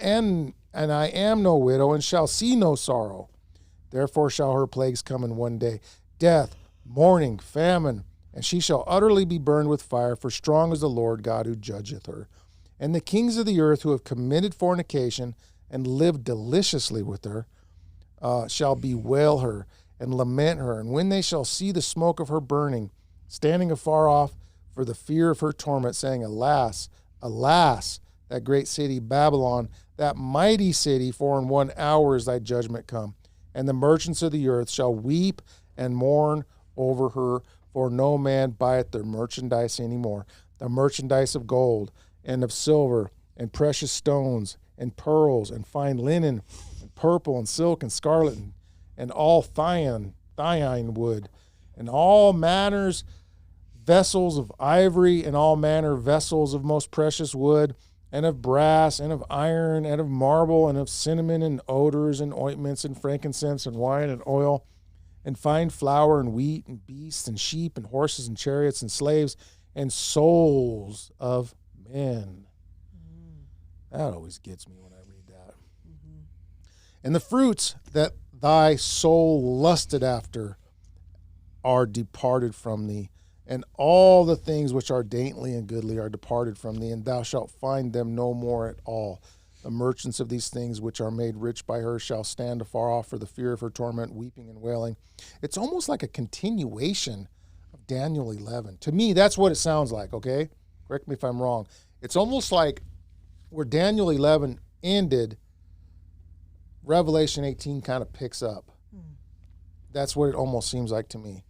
I am no widow, and shall see no sorrow. Therefore shall her plagues come in one day, death, mourning, famine, and she shall utterly be burned with fire, for strong is the Lord God who judgeth her. And the kings of the earth who have committed fornication and lived deliciously with her shall bewail her and lament her. And when they shall see the smoke of her burning, standing afar off for the fear of her torment, saying, Alas, alas, that great city Babylon, that mighty city, for in 1 hour is thy judgment come. And the merchants of the earth shall weep and mourn over her, for no man buyeth their merchandise any more. The merchandise of gold and of silver and precious stones and pearls and fine linen and purple and silk and scarlet and all thine wood and all manners vessels of ivory and all manner vessels of most precious wood and of brass and of iron and of marble and of cinnamon and odors and ointments and frankincense and wine and oil and fine flour and wheat and beasts and sheep and horses and chariots and slaves and souls of men. That always gets me when I read that. And the fruits that thy soul lusted after are departed from thee, and all the things which are dainty and goodly are departed from thee, and thou shalt find them no more at all. The merchants of these things which are made rich by her shall stand afar off for the fear of her torment, weeping and wailing. It's almost like a continuation of Daniel 11. To me, that's what it sounds like, okay? Correct me if I'm wrong. It's almost like where Daniel 11 ended, Revelation 18 kind of picks up. That's what it almost seems like to me.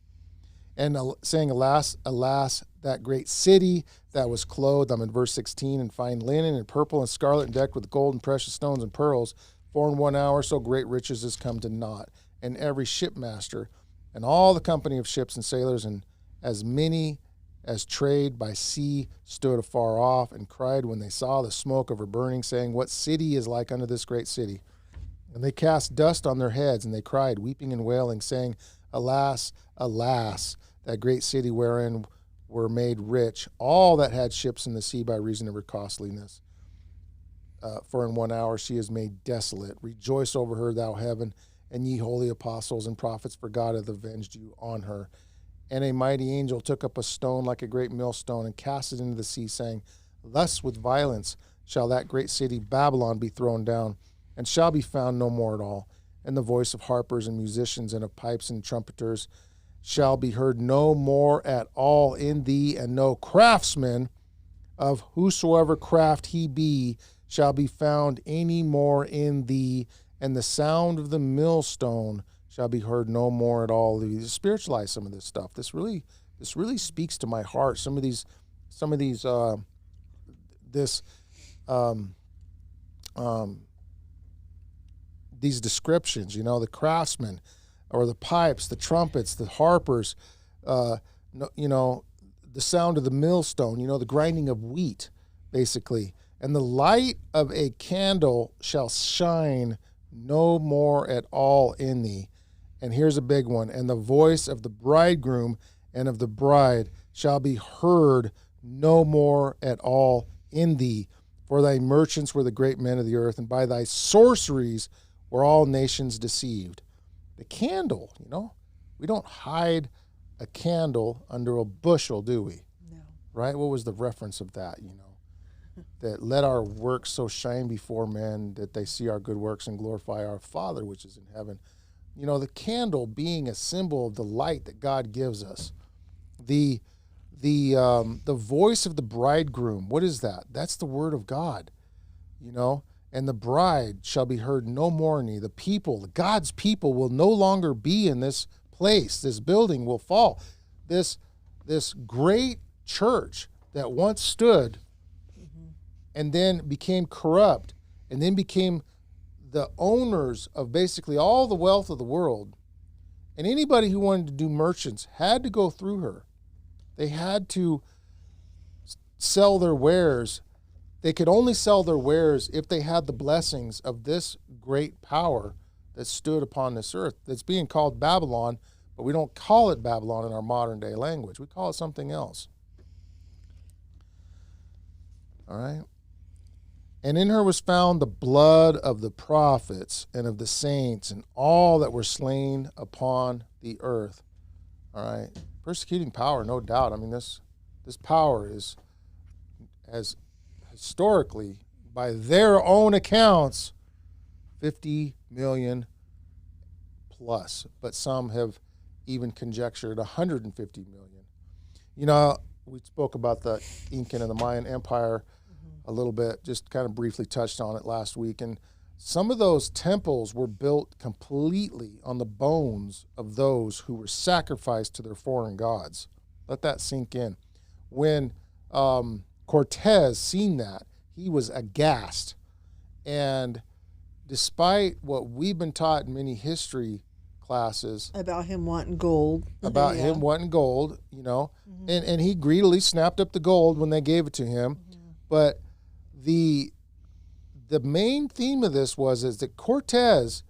And saying, alas, alas, that great city that was clothed, I'm in verse 16, in fine linen and purple and scarlet and decked with gold and precious stones and pearls, for in 1 hour so great riches is come to naught. And every shipmaster and all the company of ships and sailors and as many as trade by sea stood afar off and cried when they saw the smoke of her burning, saying, what city is like unto this great city? And they cast dust on their heads, and they cried, weeping and wailing, saying, alas, alas, that great city wherein were made rich all that had ships in the sea by reason of her costliness. For in 1 hour she is made desolate. Rejoice over her, thou heaven, and ye holy apostles and prophets, for God hath avenged you on her. And a mighty angel took up a stone like a great millstone and cast it into the sea, saying, thus with violence shall that great city Babylon be thrown down, and shall be found no more at all. And the voice of harpers and musicians and of pipes and trumpeters shall be heard no more at all in thee, and no craftsman of whosoever craft he be shall be found any more in thee, and the sound of the millstone shall be heard no more at all. Spiritualize some of this stuff. This really speaks to my heart. Some of these descriptions, the craftsmen, or the pipes, the trumpets, the harpers, the sound of the millstone, the grinding of wheat, basically. And the light of a candle shall shine no more at all in thee. And here's a big one. And the voice of the bridegroom and of the bride shall be heard no more at all in thee. For thy merchants were the great men of the earth, and by thy sorceries were all nations deceived. The candle, we don't hide a candle under a bushel, do we? No. Right? What was the reference of that, That let our works so shine before men that they see our good works and glorify our Father which is in heaven. The candle being a symbol of the light that God gives us. The voice of the bridegroom, what is that? That's the word of God, And the bride shall be heard no more in thee. The people, God's people, will no longer be in this place. This building will fall. This great church that once stood and then became corrupt and then became the owners of basically all the wealth of the world. And anybody who wanted to do merchants had to go through her. They had to sell their wares. They could only sell their wares if they had the blessings of this great power that stood upon this earth that's being called Babylon, but we don't call it Babylon in our modern day language. We call it something else. All right? And in her was found the blood of the prophets and of the saints and all that were slain upon the earth. All right? Persecuting power, no doubt. I mean, this power has historically, by their own accounts, 50 million plus, but some have even conjectured 150 million. We spoke about the Incan and the Mayan Empire a little bit, just kind of briefly touched on it last week. And some of those temples were built completely on the bones of those who were sacrificed to their foreign gods. Let that sink in. When Cortez seen that, he was aghast. And despite what we've been taught in many history classes About him wanting gold. about Yeah. him wanting gold, and he greedily snapped up the gold when they gave it to him. But the main theme of this is that Cortez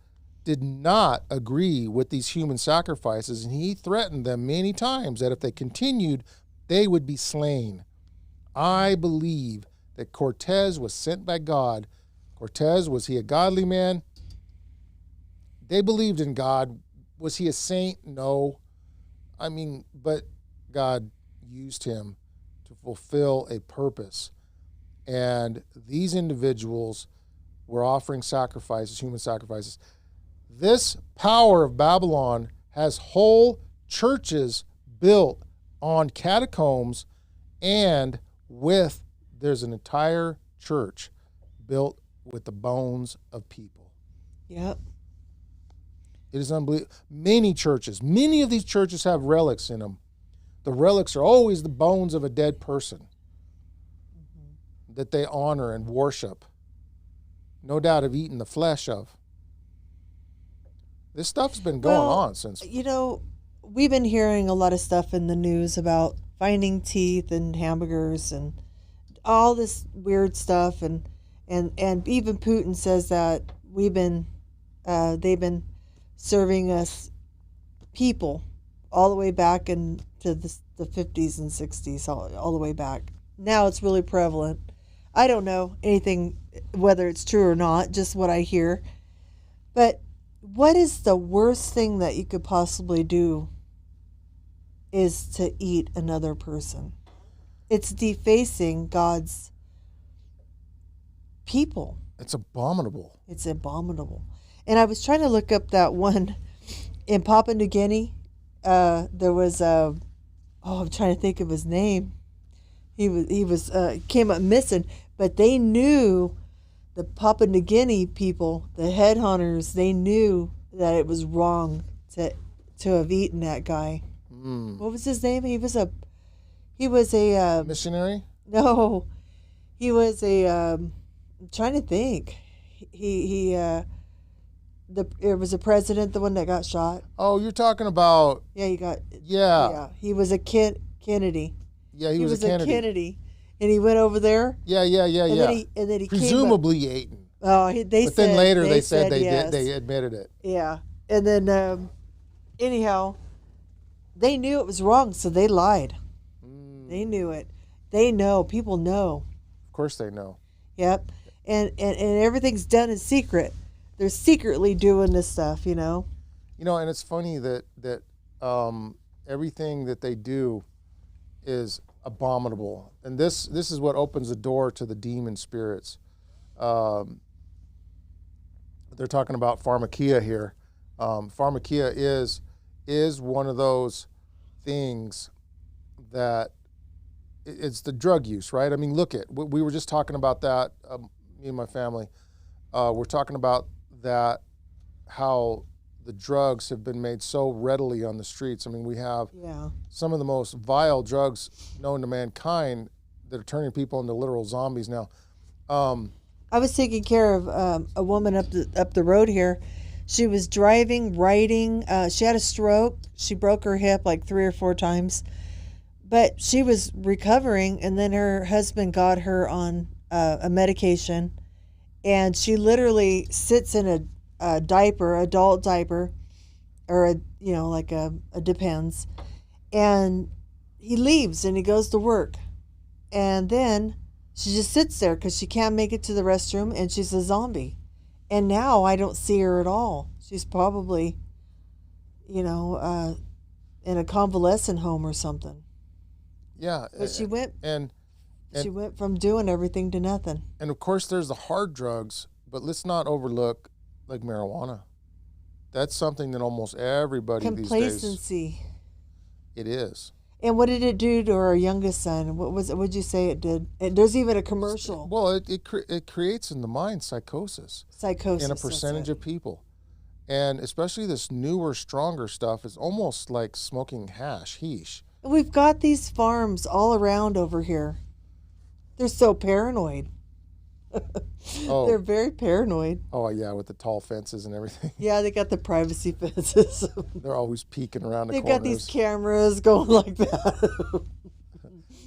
did not agree with these human sacrifices, and he threatened them many times that if they continued, they would be slain. I believe that Cortez was sent by God. Cortez, was he a godly man? They believed in God. Was he a saint? No. But God used him to fulfill a purpose. And these individuals were offering sacrifices, human sacrifices. This power of Babylon has whole churches built on catacombs, and there's an entire church built with the bones of people. Yep. It is unbelievable. Many of these churches have relics in them. The relics are always the bones of a dead person that they honor and worship. No doubt have eaten the flesh of. This stuff's been going on since. We've been hearing a lot of stuff in the news about finding teeth in hamburgers and all this weird stuff, and even Putin says that they've been serving us people all the way back into the 50s and 60s, all the way back. Now it's really prevalent. I don't know anything, whether it's true or not, just what I hear. But what is the worst thing that you could possibly do is to eat another person? It's defacing God's people. It's abominable. It's abominable. And I was trying to look up that one in Papua New Guinea. There was I'm trying to think of his name. He came up missing, but they knew, the Papua New Guinea people, the headhunters, they knew that it was wrong to have eaten that guy. What was his name? He was a missionary? No, he was I'm trying to think. It was a president, the one that got shot. Oh, you're talking about. Yeah, he was a Kennedy. Yeah, he was a Kennedy. And he went over there. Yeah. And then he presumably eaten. Oh, then later they said they yes. did. They admitted it. Yeah, and then anyhow, they knew it was wrong, so they lied. They knew it. They know. People know. Of course, they know. Yep, and everything's done in secret. They're secretly doing this stuff, and it's funny that everything that they do is abominable, and this is what opens the door to the demon spirits. They're talking about pharmakia here. Pharmakia is one of those things that it's the drug use, right? Look at, we were just talking about that, me and my family. We're talking about that, how the drugs have been made so readily on the streets. We have some of the most vile drugs known to mankind that are turning people into literal zombies now. I was taking care of a woman up the road here. She was driving, riding. She had a stroke. She broke her hip like 3 or 4 times. But she was recovering, and then her husband got her on a medication. And she literally sits in a diaper, adult diaper, or a Depends. And he leaves and he goes to work. And then she just sits there because she can't make it to the restroom, and she's a zombie. And now I don't see her at all. She's probably, in a convalescent home or something. Yeah. But she went and she went from doing everything to nothing. And of course there's the hard drugs, but let's not overlook like marijuana. That's something that almost everybody these days. Complacency. It is. And what did it do to our youngest son? What was it? What'd you say it did? There's even a commercial. Well, it creates in the mind psychosis Psychosis. in a that's percentage it. of people. And especially this newer, stronger stuff is almost like smoking hashish. We've got these farms all around over here. They're so paranoid. Oh. They're very paranoid. Oh, yeah, with the tall fences and everything. Yeah, they got the privacy fences. They're always peeking around the They've corners. got these cameras going like that.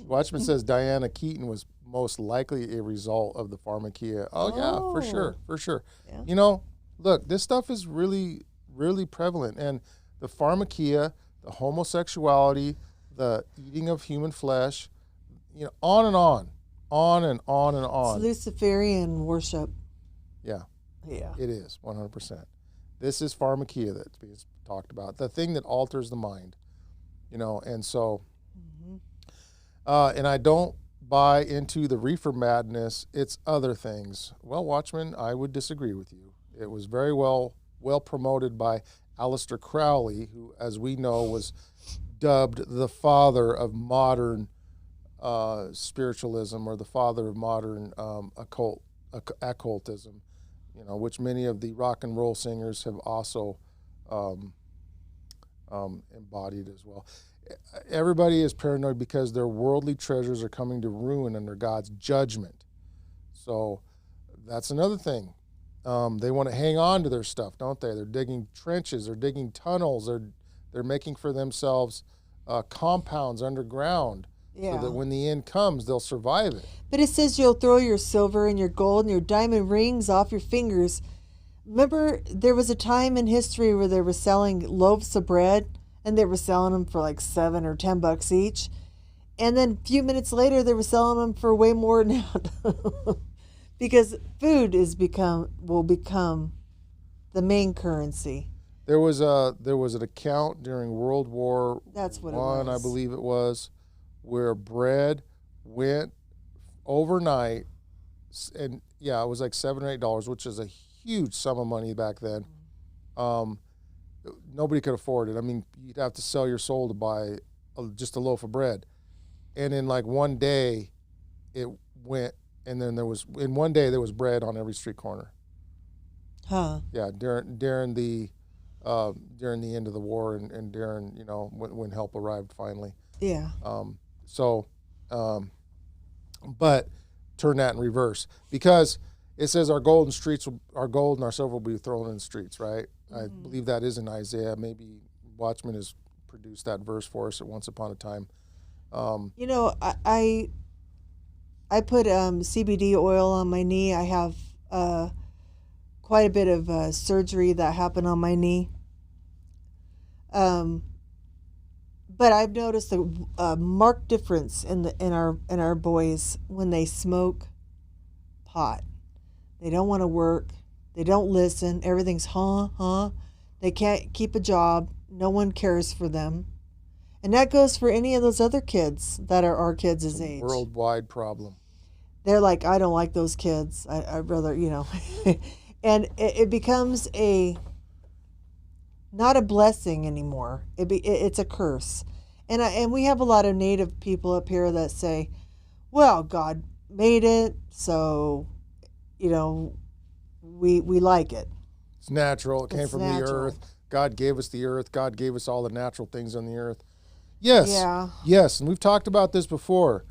Watchman says Diana Keaton was most likely a result of the pharmakia. Oh, yeah, for sure, for sure. Yeah. You know, look, this stuff is really, really prevalent. And the pharmakia, the homosexuality, the eating of human flesh, you know, on and on, on and on and on. It's Luciferian worship. Yeah, Yeah. it is, 100%. This is pharmakia that's being talked about, the thing that alters the mind, you know, and so, and I don't buy into the reefer madness, it's other things. Well, Watchman, I would disagree with you. It was very well promoted by Aleister Crowley, who, as we know, was dubbed the father of modern spiritualism, or the father of modern occultism, you know, which many of the rock and roll singers have also embodied as well. Everybody is paranoid because their worldly treasures are coming to ruin under God's judgment. So that's another thing. They want to hang on to their stuff, don't they? They're digging trenches, they're digging tunnels, they're making for themselves compounds underground, Yeah. so that when the end comes, they'll survive it. But it says you'll throw your silver and your gold and your diamond rings off your fingers. Remember, there was a time in history where they were selling loaves of bread, and they were selling them for like $7 or $10 each. And then a few minutes later, they were selling them for way more than that. Because food will become the main currency. There was an account during World War That's what it One, I was. believe it was, where bread went overnight, and yeah, it was like $7 or $8, which is a huge sum of money back then. Nobody could afford it. I mean, you'd have to sell your soul to buy just a loaf of bread, and in like one day, it went, and then in one day there was bread on every street corner. Huh. Yeah, during the end of the war, and during, you know, when help arrived finally. Yeah. But turn that in reverse, because it says our gold and our silver will be thrown in the streets, right? I believe that is in Isaiah. Maybe Watchman has produced that verse for us at once upon a time. You know, I put CBD oil on my knee. I have quite a bit of surgery that happened on my knee. But I've noticed a marked difference in our boys when they smoke pot. They don't want to work. They don't listen. Everything's huh. They can't keep a job. No one cares for them. And that goes for any of those other kids that are our kids' age. Worldwide problem. They're like, I don't like those kids. I'd rather, you know. And it becomes not a blessing anymore. It's a curse. And we have a lot of Native people up here that say, well, God made it, so, you know, we like it. It's natural. It came from natural. the earth. God gave us the earth. God gave us all the natural things on the earth. Yes. Yeah. Yes, and we've talked about this before.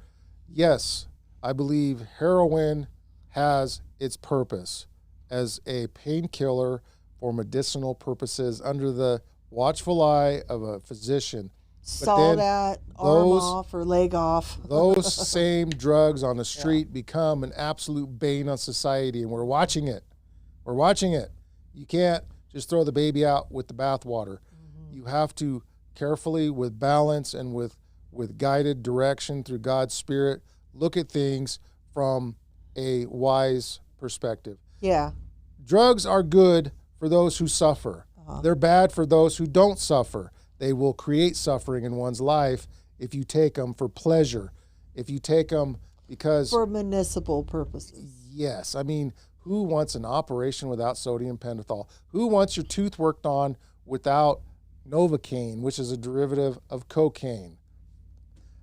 Yes, I believe heroin has its purpose as a painkiller for medicinal purposes under the watchful eye of a physician. Saw that, arm off or leg off. Those same drugs on the street become an absolute bane on society, and we're watching it. We're watching it. You can't just throw the baby out with the bathwater. You have to carefully, with balance and with guided direction through God's Spirit, look at things from a wise perspective. Yeah. Drugs are good for those who suffer. They're bad for those who don't suffer. They will create suffering in one's life if you take them for pleasure, if you take them because... For municipal purposes. Yes. I mean, who wants an operation without sodium pentothal? Who wants your tooth worked on without Novocaine, which is a derivative of cocaine?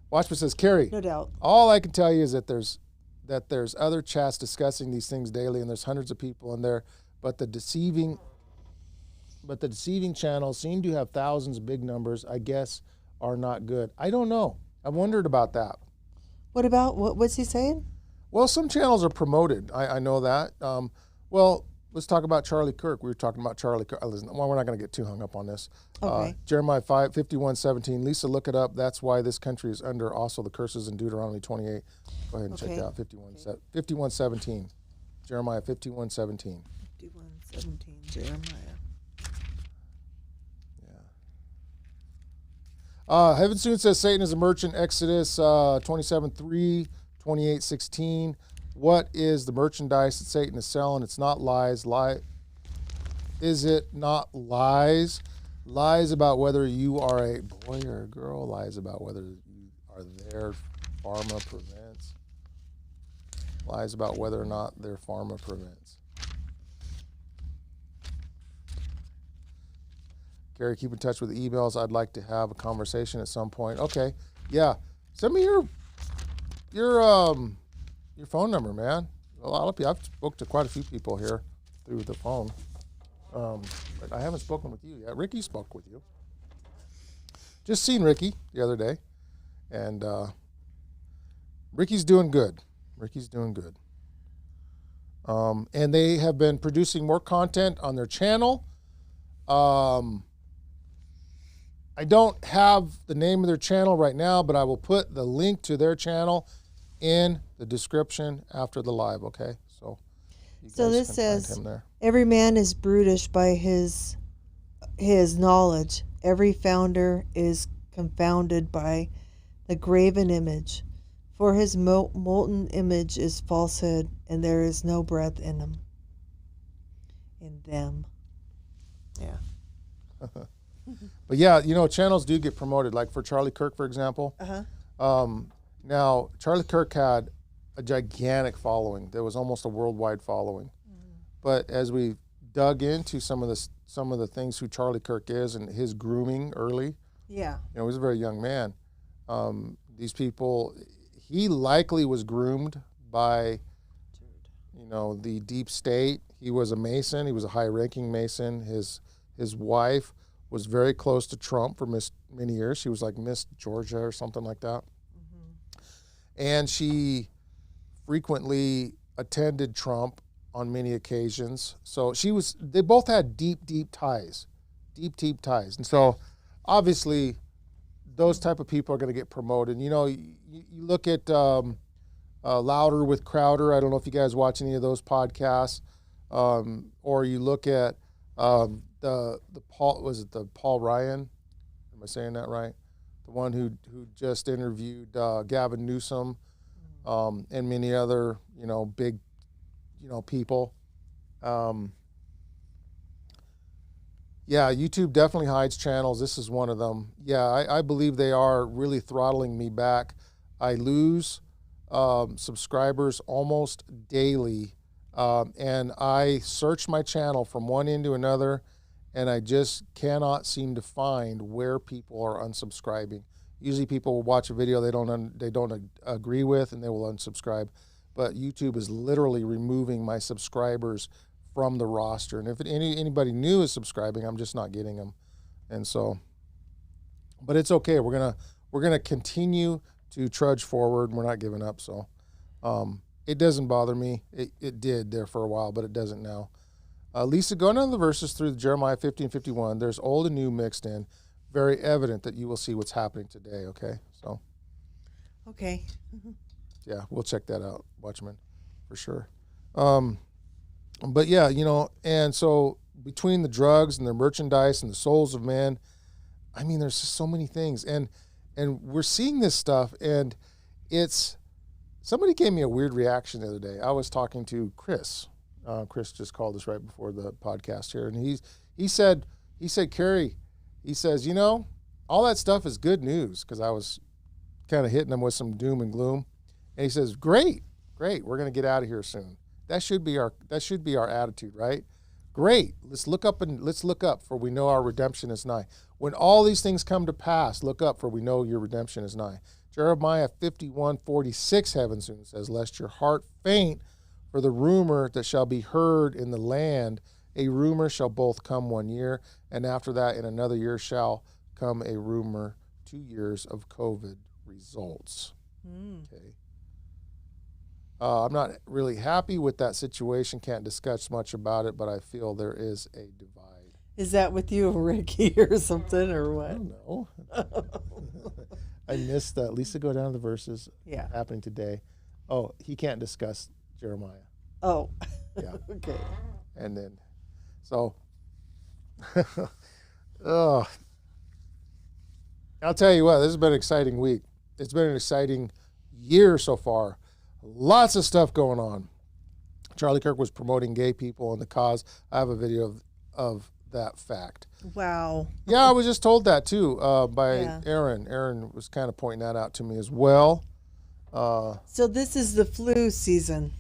Watchman says, Carrie, No doubt. all I can tell you is that there's other chats discussing these things daily, and there's hundreds of people in there, but the deceiving channels seem to have thousands of big numbers, I guess, are not good. I don't know. I wondered about that. What's he saying? Well, some channels are promoted. I know that. Well, let's talk about Charlie Kirk. We were talking about Charlie Kirk. Listen, well, we're not going to get too hung up on this. Okay. Jeremiah 51:17. Lisa, look it up. That's why this country is under also the curses in Deuteronomy 28. Go ahead and check it out. 51:17. Jeremiah 51:17. 51:17. Jeremiah. Heaven soon says Satan is a merchant. Exodus 27:3, 28:16. What is the merchandise that Satan is selling? It's not lies. Is it not lies? Lies about whether you are a boy or a girl. Lies about whether you are there. Pharma prevents. Lies about whether or not their pharma prevents. Gary, keep in touch with the emails. I'd like to have a conversation at some point. Okay, yeah. Send me your phone number, man. A lot of people. I've spoke to quite a few people here through the phone, but I haven't spoken with you yet. Ricky spoke with you. Just seen Ricky the other day, and Ricky's doing good. Ricky's doing good. And they have been producing more content on their channel. I don't have the name of their channel right now, but I will put the link to their channel in the description after the live, okay? So this says, every man is brutish by his knowledge. Every founder is confounded by the graven image. For his molten image is falsehood, and there is no breath in him. In them. Yeah. But yeah, channels do get promoted. Like for Charlie Kirk, for example. Now, Charlie Kirk had a gigantic following. There was almost a worldwide following. But as we dug into some of the things who Charlie Kirk is and his grooming early, he was a very young man. These people, he likely was groomed by, the deep state. He was a Mason. He was a high-ranking Mason. His wife was very close to Trump for many years. She was like Miss Georgia or something like that. And she frequently attended Trump on many occasions. So they both had deep, deep ties. And so obviously those type of people are going to get promoted. You look at Louder with Crowder. I don't know if you guys watch any of those podcasts. Or you look at the Paul Ryan? Am I saying that right? The one who just interviewed Gavin Newsom and many other big people. YouTube definitely hides channels. This is one of them. I believe they are really throttling me back. I lose subscribers almost daily, and I search my channel from one end to another, and I just cannot seem to find where people are unsubscribing. Usually people will watch a video they don't agree with, and they will unsubscribe. But YouTube is literally removing my subscribers from the roster. And if anybody new is subscribing, I'm just not getting them. And so, but it's okay. We're gonna continue to trudge forward. We're not giving up. So it doesn't bother me. It did there for a while, but it doesn't now. Lisa, go down the verses through Jeremiah 50 and 51. There's old and new mixed in. Very evident that you will see what's happening today, okay? So. Okay. Yeah, we'll check that out, Watchman, for sure. But yeah, and so between the drugs and the merchandise and the souls of men, I mean, there's just so many things. And we're seeing this stuff, and somebody gave me a weird reaction the other day. I was talking to Chris. Chris just called us right before the podcast here, and he said, Carrie, he says, all that stuff is good news, because I was kind of hitting him with some doom and gloom, and he says, great, we're going to get out of here soon. That should be our attitude, right? Great, let's look up, for we know our redemption is nigh. When all these things come to pass, look up, for we know your redemption is nigh. Jeremiah 51:46, heaven soon says, lest your heart faint for the rumor that shall be heard in the land. A rumor shall both come 1 year, and after that in another year shall come a rumor, 2 years of COVID results. Okay. I'm not really happy with that situation. Can't discuss much about it, but I feel there is a divide. Is that with you, Ricky, or something, or I what? don't know. I missed that. Lisa, go down to the verses Yeah. happening today. Oh, he can't discuss Jeremiah. Oh. Yeah. Okay. And then, so, oh, I'll tell you what, this has been an exciting week. It's been an exciting year so far. Lots of stuff going on. Charlie Kirk was promoting gay people and the cause. I have a video of that fact. Wow. Yeah, I was just told that too by Yeah. Aaron. Aaron was kind of pointing that out to me as well. So this is the flu season,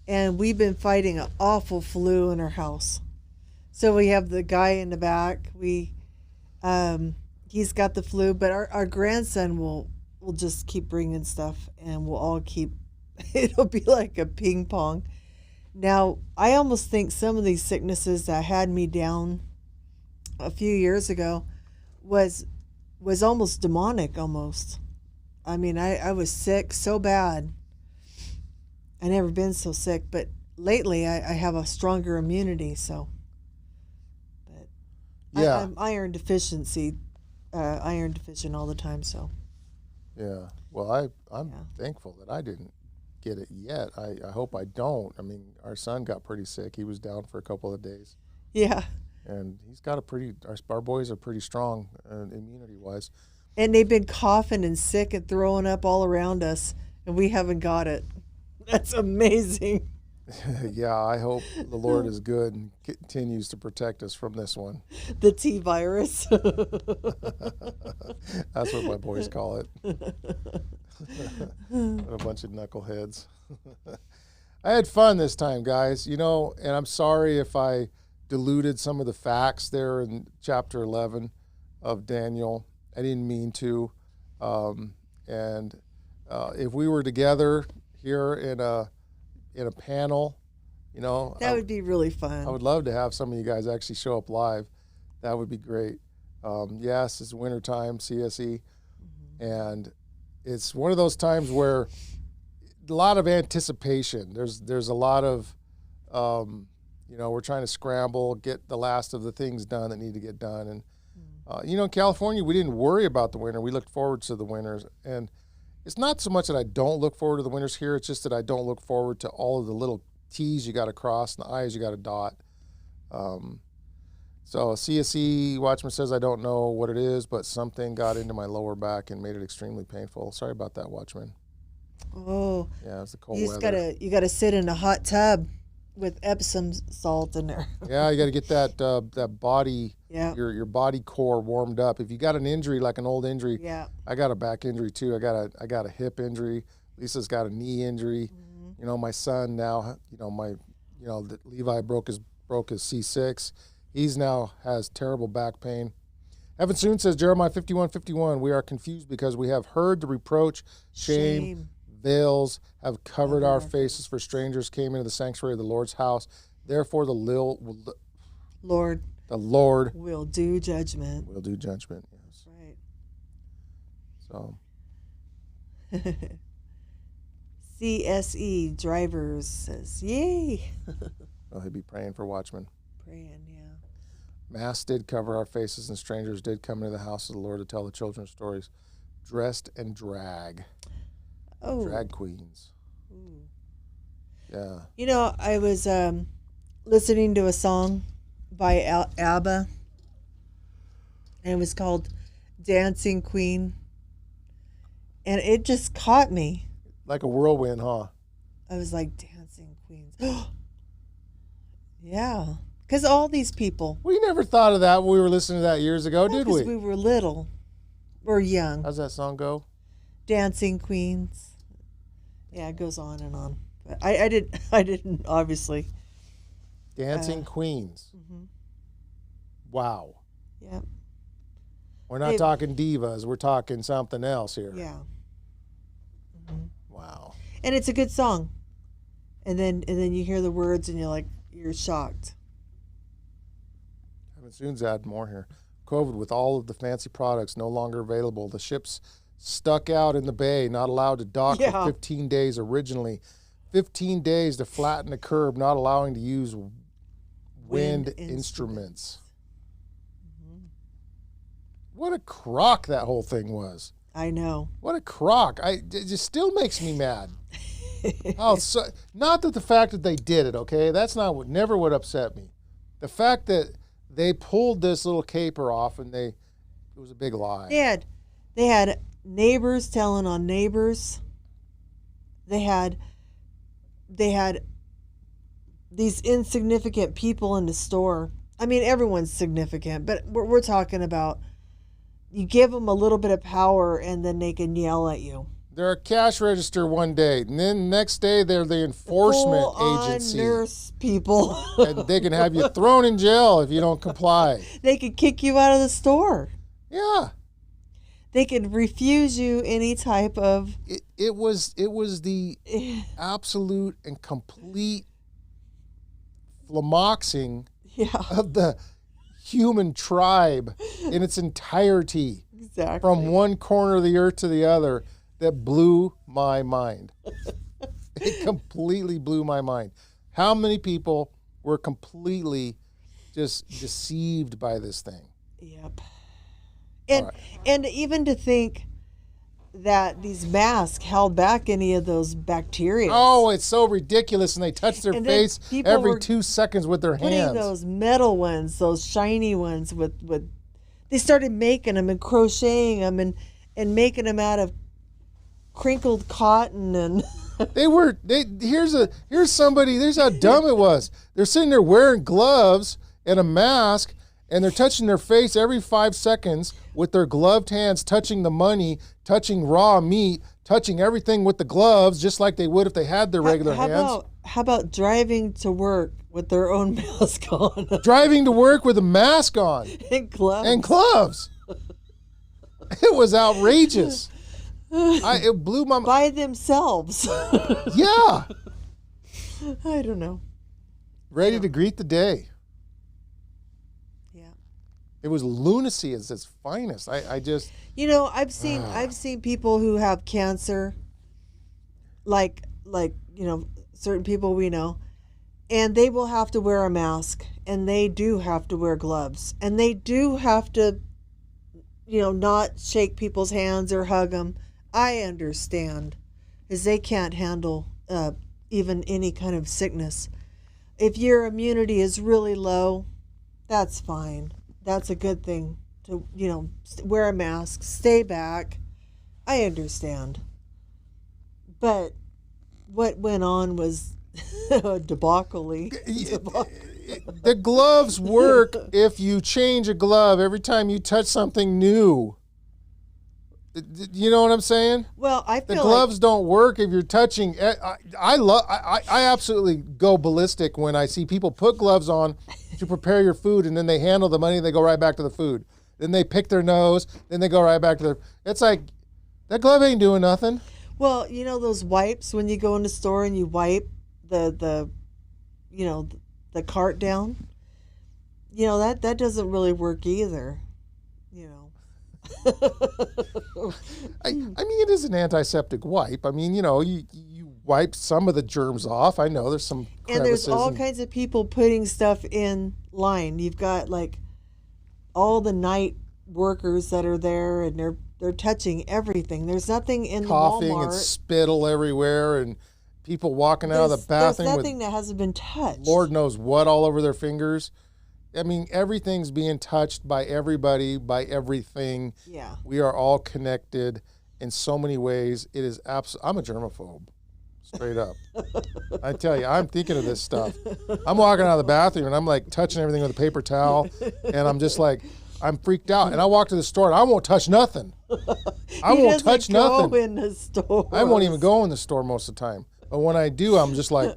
and we've been fighting an awful flu in our house. So we have the guy in the back. He's got the flu, but our grandson will just keep bringing stuff, and we'll all keep. It'll be like a ping pong. Now, I almost think some of these sicknesses that had me down a few years ago was almost demonic almost. I mean, I was sick so bad. I never been so sick, but lately I have a stronger immunity, so. But Yeah. I'm iron deficient all the time, so. Yeah. Well, I'm thankful that I didn't get it yet. I hope I don't. I mean, our son got pretty sick. He was down for a couple of days. Yeah. And he's got our boys are pretty strong immunity-wise. And they've been coughing and sick and throwing up all around us, and we haven't got it. That's amazing. Yeah, I hope the Lord is good and continues to protect us from this one. The T virus. That's what my boys call it. What a bunch of knuckleheads. I had fun this time, guys. And I'm sorry if I diluted some of the facts there in chapter 11 of Daniel. I didn't mean to. If we were together here in a panel, that would be really fun. I would love to have some of you guys actually show up live. That would be great. Yes, it's wintertime, CSE, and it's one of those times where a lot of anticipation. There's a lot of, we're trying to scramble, get the last of the things done that need to get done. And, in California, we didn't worry about the winter. We looked forward to the winters. And it's not so much that I don't look forward to the winters here. It's just that I don't look forward to all of the little T's you got to cross and the I's you got to dot. So CSE Watchman says, I don't know what it is, but something got into my lower back and made it extremely painful. Sorry about that, Watchman. Oh. Yeah, it's the cold You weather. You gotta sit in a hot tub with Epsom salt in there. Yeah, you got to get that body, Yeah. your body core warmed up. If you got an injury, like an old injury, Yeah. I got a back injury too. I got a hip injury. Lisa's got a knee injury. My son now, Levi broke his C6. He's now has terrible back pain. Evan Soon says, Jeremiah 51:51, we are confused because we have heard the reproach, shame. Veils have covered our faces, for strangers came into the sanctuary of the Lord's house. Therefore, the Lord will do judgment. Will do judgment. Yes. Right. So. CSE drivers says, yay. Well, he'd be praying for watchmen. Praying, yeah. Masks did cover our faces, and strangers did come into the house of the Lord to tell the children stories, dressed in drag. Oh. Drag queens. Ooh. Yeah. I was listening to a song by ABBA, and it was called Dancing Queen, and it just caught me. Like a whirlwind, huh? I was like, Dancing Queens. Yeah. Because all these people. We never thought of that when we were listening to that years ago, did we? Because we were little or young. How's that song go? Dancing Queens. Yeah, it goes on and on. But I didn't obviously. Dancing Queens. Mm-hmm. Wow. Yeah. We're not talking divas. We're talking something else here. Yeah. And it's a good song. And then you hear the words and you're shocked. Heaven soon's add more here. COVID with all of the fancy products no longer available. The ships stuck out in the bay, not allowed to dock for 15 days originally. 15 days to flatten the curb, not allowing to use wind instruments. Mm-hmm. What a crock that whole thing was. I know. What a crock. It just still makes me mad. Not that the fact that they did it, okay? That's never what upset me. The fact that they pulled this little caper off and it was a big lie. They had neighbors telling on neighbors. They had these insignificant people in the store. I mean, everyone's significant, but we're talking about you give them a little bit of power and then they can yell at you. They're a cash register one day, and then next day they're the enforcement agency. Nurse people. And they can have you thrown in jail if you don't comply. They could kick you out of the store. Yeah. They could refuse you any type of... It was the absolute and complete flummoxing of the human tribe in its entirety. Exactly. From one corner of the earth to the other. That blew my mind. It completely blew my mind. How many people were completely just deceived by this thing? Yep. And even to think that these masks held back any of those bacteria. Oh, it's so ridiculous. And they touch their face every 2 seconds with their hands. Putting those metal ones, those shiny ones with they started making them and crocheting them and making them out of crinkled cotton and here's how dumb it was. They're sitting there wearing gloves and a mask and they're touching their face every 5 seconds with their gloved hands, touching the money, touching raw meat, touching everything with the gloves, just like they would if they had their regular hands. How about driving to work with their own mask on? Driving to work with a mask on. And gloves. It was outrageous. It blew my mind. By themselves. Yeah. I don't know. Ready to greet the day. Yeah. It was lunacy at its finest. I just... I've seen people who have cancer, like certain people we know, and they will have to wear a mask, and they do have to wear gloves, and they do have to, not shake people's hands or hug them. I understand, because they can't handle even any kind of sickness. If your immunity is really low, that's fine. That's a good thing to, wear a mask, stay back. I understand. But what went on was debacle. The gloves work if you change a glove every time you touch something new. You know what I'm saying? Well, I feel the gloves don't work if you're touching. I absolutely go ballistic when I see people put gloves on to prepare your food, and then they handle the money and they go right back to the food. Then they pick their nose, then they go right back to their. It's like that glove ain't doing nothing. Well, those wipes when you go in the store and you wipe the cart down. That doesn't really work either. I mean, it is an antiseptic wipe. I mean, you wipe some of the germs off. I know there's some crevices. And there's all kinds of people putting stuff in line. You've got all the night workers that are there, and they're touching everything. There's nothing in the Walmart. Coughing and spittle everywhere, and people walking out of the bathroom. There's nothing that hasn't been touched. Lord knows what all over their fingers. I mean, everything's being touched by everybody, by everything. Yeah. We are all connected in so many ways. It is I'm a germaphobe, straight up. I tell you, I'm thinking of this stuff. I'm walking out of the bathroom and I'm like touching everything with a paper towel, and I'm just like, I'm freaked out. And I walk to the store and I won't touch nothing. I won't touch nothing. Go in the store. I won't even go in the store most of the time. But when I do, I'm just like,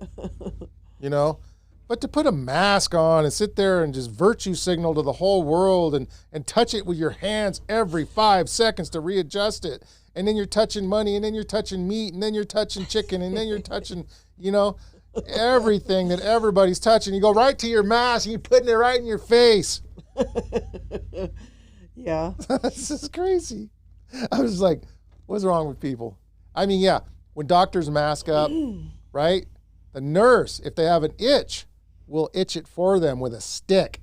But to put a mask on and sit there and just virtue signal to the whole world and touch it with your hands every 5 seconds to readjust it and then you're touching money, and then you're touching meat, and then you're touching chicken, and then you're touching, you know, everything that everybody's touching. You go right to your mask, and you're putting it right in your face. Yeah. This is crazy. I was like, what's wrong with people? I mean, yeah, when doctors mask up, right? The nurse, if they have an itch, will itch it for them with a stick.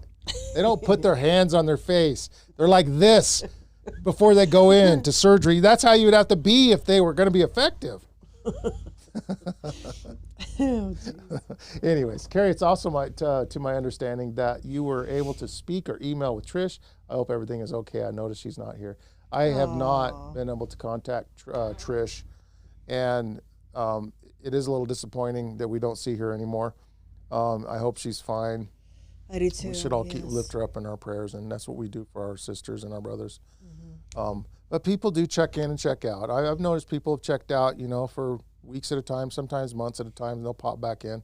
They don't put their hands on their face. They're like this before they go in to surgery. That's how you would have to be if they were going to be effective. Anyways, Carrie, it's also to my understanding that you were able to speak or email with Trish. I hope everything is okay. I noticed she's not here. I have not been able to contact Trish, and it is a little disappointing that we don't see her anymore. I hope she's fine. I do too. We should all keep lift her up in our prayers, and that's what we do for our sisters and our brothers. But people do check in and check out. I've noticed people have checked out, you know, for weeks at a time, sometimes months at a time, and they'll pop back in.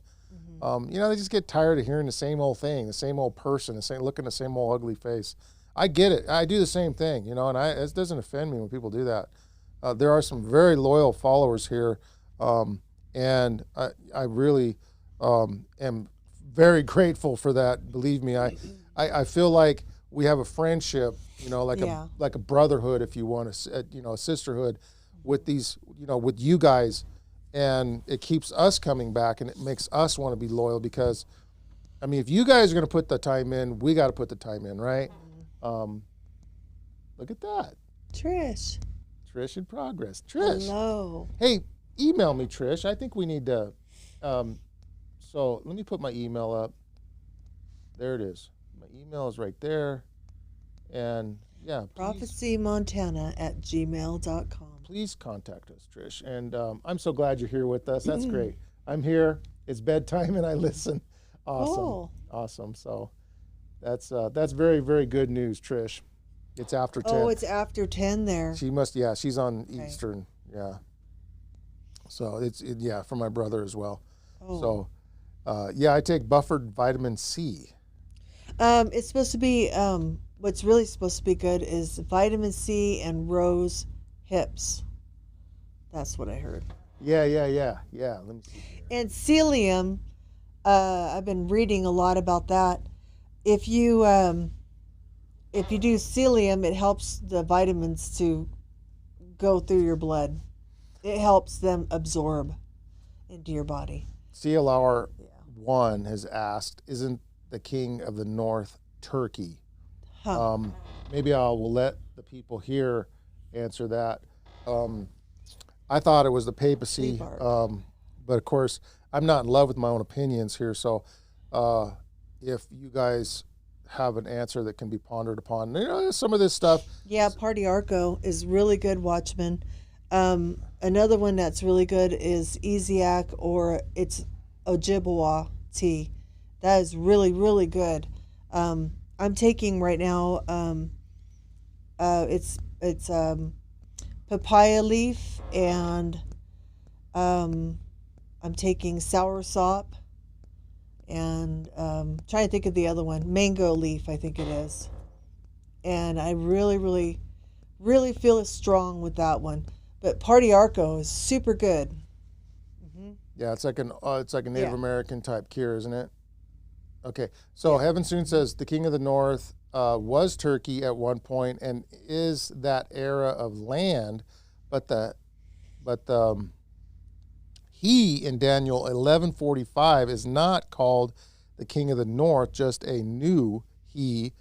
You know, they just get tired of hearing the same old thing, the same old person, looking the same old ugly face. I get it. I do the same thing, you know, and it doesn't offend me when people do that. There are some very loyal followers here, and I really am very grateful for that. Believe me, I feel like we have a friendship, you know, like a brotherhood, if you want, you know, a sisterhood with these, you know, with you guys, and it keeps us coming back, and it makes us want to be loyal because, I mean, if you guys are going to put the time in, we got to put the time in, right? Look at that. Trish in progress. Trish. Hello. Hey, email me, Trish. I think we need to, so let me put my email up. There it is. My email is right there. And yeah. prophecymontana@gmail.com. Please contact us, Trish. And I'm so glad you're here with us. That's great. I'm here. It's bedtime and I listen. Awesome. Cool. Awesome. So that's very, very good news, Trish. It's after 10. Oh, it's after 10 there. She must, yeah, she's on Eastern. Yeah. So yeah, for my brother as well. Oh. So, yeah, I take buffered vitamin C. It's supposed to be, what's really supposed to be good is vitamin C and rose hips. That's what I heard. Yeah. Let me see. And psyllium, I've been reading a lot about that. If you do psyllium, it helps the vitamins to go through your blood. It helps them absorb into your body. CLR 1 has asked, isn't the king of the north Turkey? Huh. Maybe I will let the people here answer that. I thought it was the papacy, but of course, I'm not in love with my own opinions here. So if you guys have an answer that can be pondered upon, you know, some of this stuff. Yeah, Party Arco is really good, Watchman. Another one that's really good is Easiac, or it's Ojibwa tea. That is really, really good. I'm taking right now, it's papaya leaf, and I'm taking soursop, and trying to think of the other one, mango leaf, I think it is. And I really, really, really feel strong with that one. But Party Arco is super good. Mm-hmm. Yeah, it's like a Native American type cure, isn't it? Okay, so Heaven Soon says the king of the north was Turkey at one point and is that era of land, but he in Daniel 11:45 is not called the king of the north, just a new he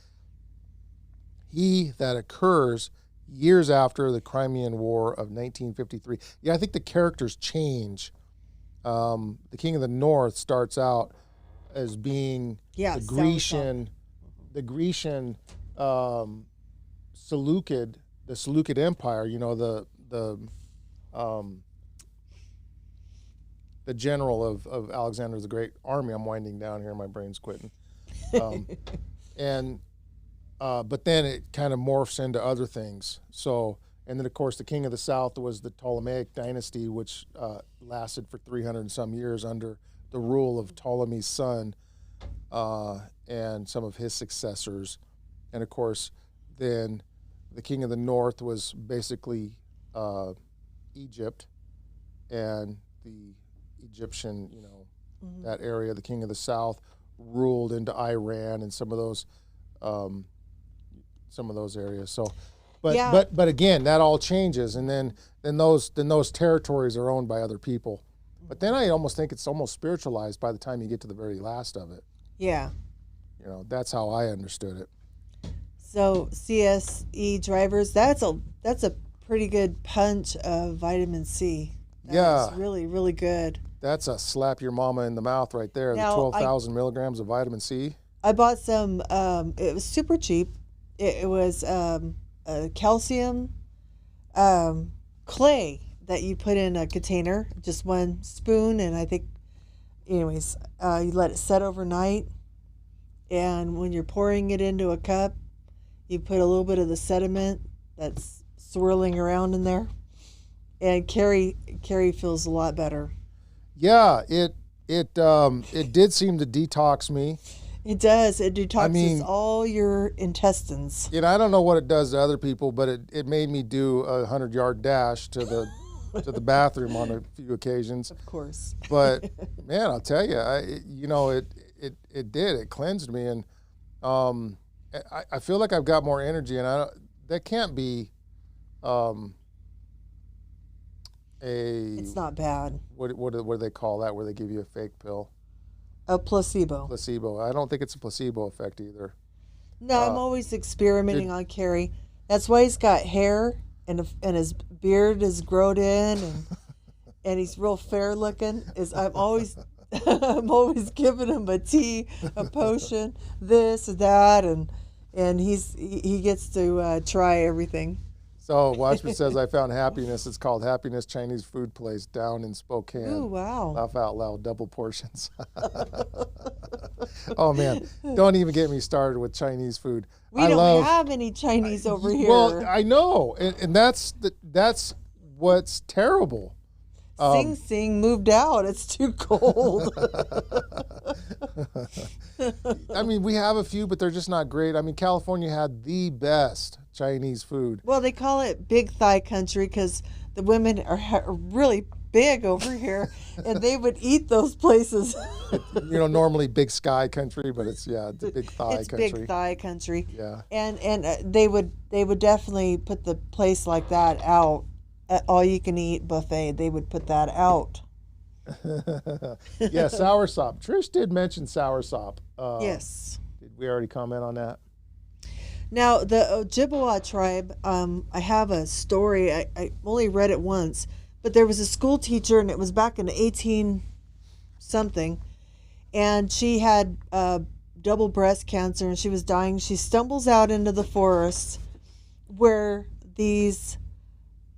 that occurs years after the Crimean War of 1953. Yeah, I think the characters change. The king of the north starts out as being the Grecian Seleucid Empire. You know, the general of Alexander the Great army. I'm winding down here. My brain's quitting. But then it kind of morphs into other things. So, and then of course the king of the south was the Ptolemaic dynasty, which lasted for 300 and some years under the rule of Ptolemy's son and some of his successors. And of course, then the king of the north was basically Egypt and the Egyptian, Mhm. that area, the king of the south, ruled into Iran and um, some of those areas. So, Yeah. but again, that all changes, and then those territories are owned by other people. But then I almost think it's almost spiritualized by the time you get to the very last of it. Yeah. That's how I understood it. So CSE drivers, that's a pretty good punch of vitamin C. That is Yeah, really, really good. that's a slap your mama in the mouth right there. The Now 12,000 milligrams of vitamin C. I bought some. It was super cheap. It was a calcium um, clay that you put in a container, just 1 spoon, and I think, anyways, you let it set overnight, and when you're pouring it into a cup, you put a little bit of the sediment that's swirling around in there, and Carrie feels a lot better. Yeah, it did seem to detox me. It does. It detoxes mean- all your intestines. I don't know what it does to other people, but it made me do a 100-yard dash to the bathroom on a few occasions. Of course. But man, I'll tell you, it did. It cleansed me, and I feel like I've got more energy, and that can't be It's not bad. what do they call that, where they give you a fake pill? A placebo. Placebo. I don't think it's a placebo effect either. No, I'm always experimenting on Carrie. That's why he's got hair and his beard is grown in and he's real fair looking. I'm always I'm always giving him a tea, a potion, this, that, and he gets to try everything. So Watchman says, I found happiness. It's called Happiness Chinese Food Place down in Spokane. Ooh, wow. Laugh out loud, double portions. Oh, man. Don't even get me started with Chinese food. We don't have any Chinese over here. Well, I know. And that's what's terrible. Sing Sing moved out. It's too cold. I mean, we have a few, but they're just not great. I mean, California had the best Chinese food. Well, they call it big thigh country because the women are really big over here, and they would eat those places. Normally big sky country, but it's the big thigh It's country. big thigh country. Yeah. And they would definitely put the place like that out. All you can eat buffet. They would put that out. Yeah, soursop. Trish did mention soursop. Yes. Did we already comment on that? Now, the Ojibwa tribe, I have a story. I only read it once, but there was a school teacher, and it was back in 18-something, and she had double breast cancer, and she was dying. She stumbles out into the forest where these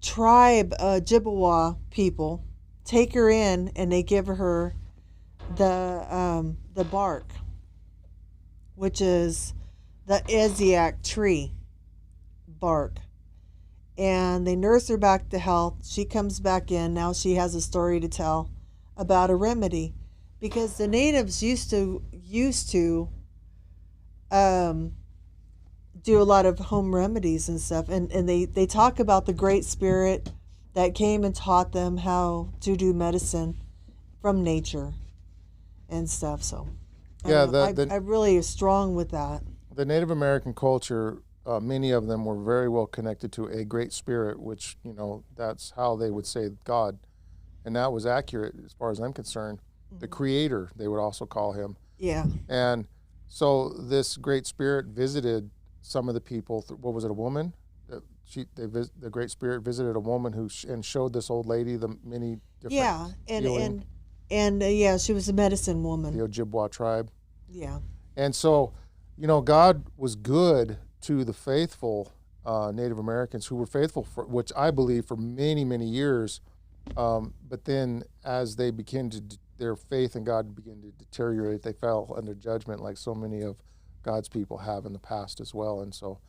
tribe Ojibwa people take her in, and they give her the bark, which is the Asiac tree bark, and they nurse her back to health. She comes back in. Now she has a story to tell about a remedy, because the natives used to do a lot of home remedies and stuff, and they talk about the Great Spirit that came and taught them how to do medicine from nature and stuff. So Yeah, I really is strong with that. the Native American culture, many of them were very well connected to a great spirit, which, that's how they would say God. And that was accurate as far as I'm concerned. The creator, they would also call him. Yeah. And so this great spirit visited some of the people. What was it, a woman? The great spirit visited a woman and showed this old lady the many different Yeah, healing, and she was a medicine woman. the Ojibwa tribe. Yeah. And so, God was good to the faithful Native Americans who were faithful, for which I believe for many, many years. But then as they their faith in God began to deteriorate, they fell under judgment like so many of God's people have in the past as well. And so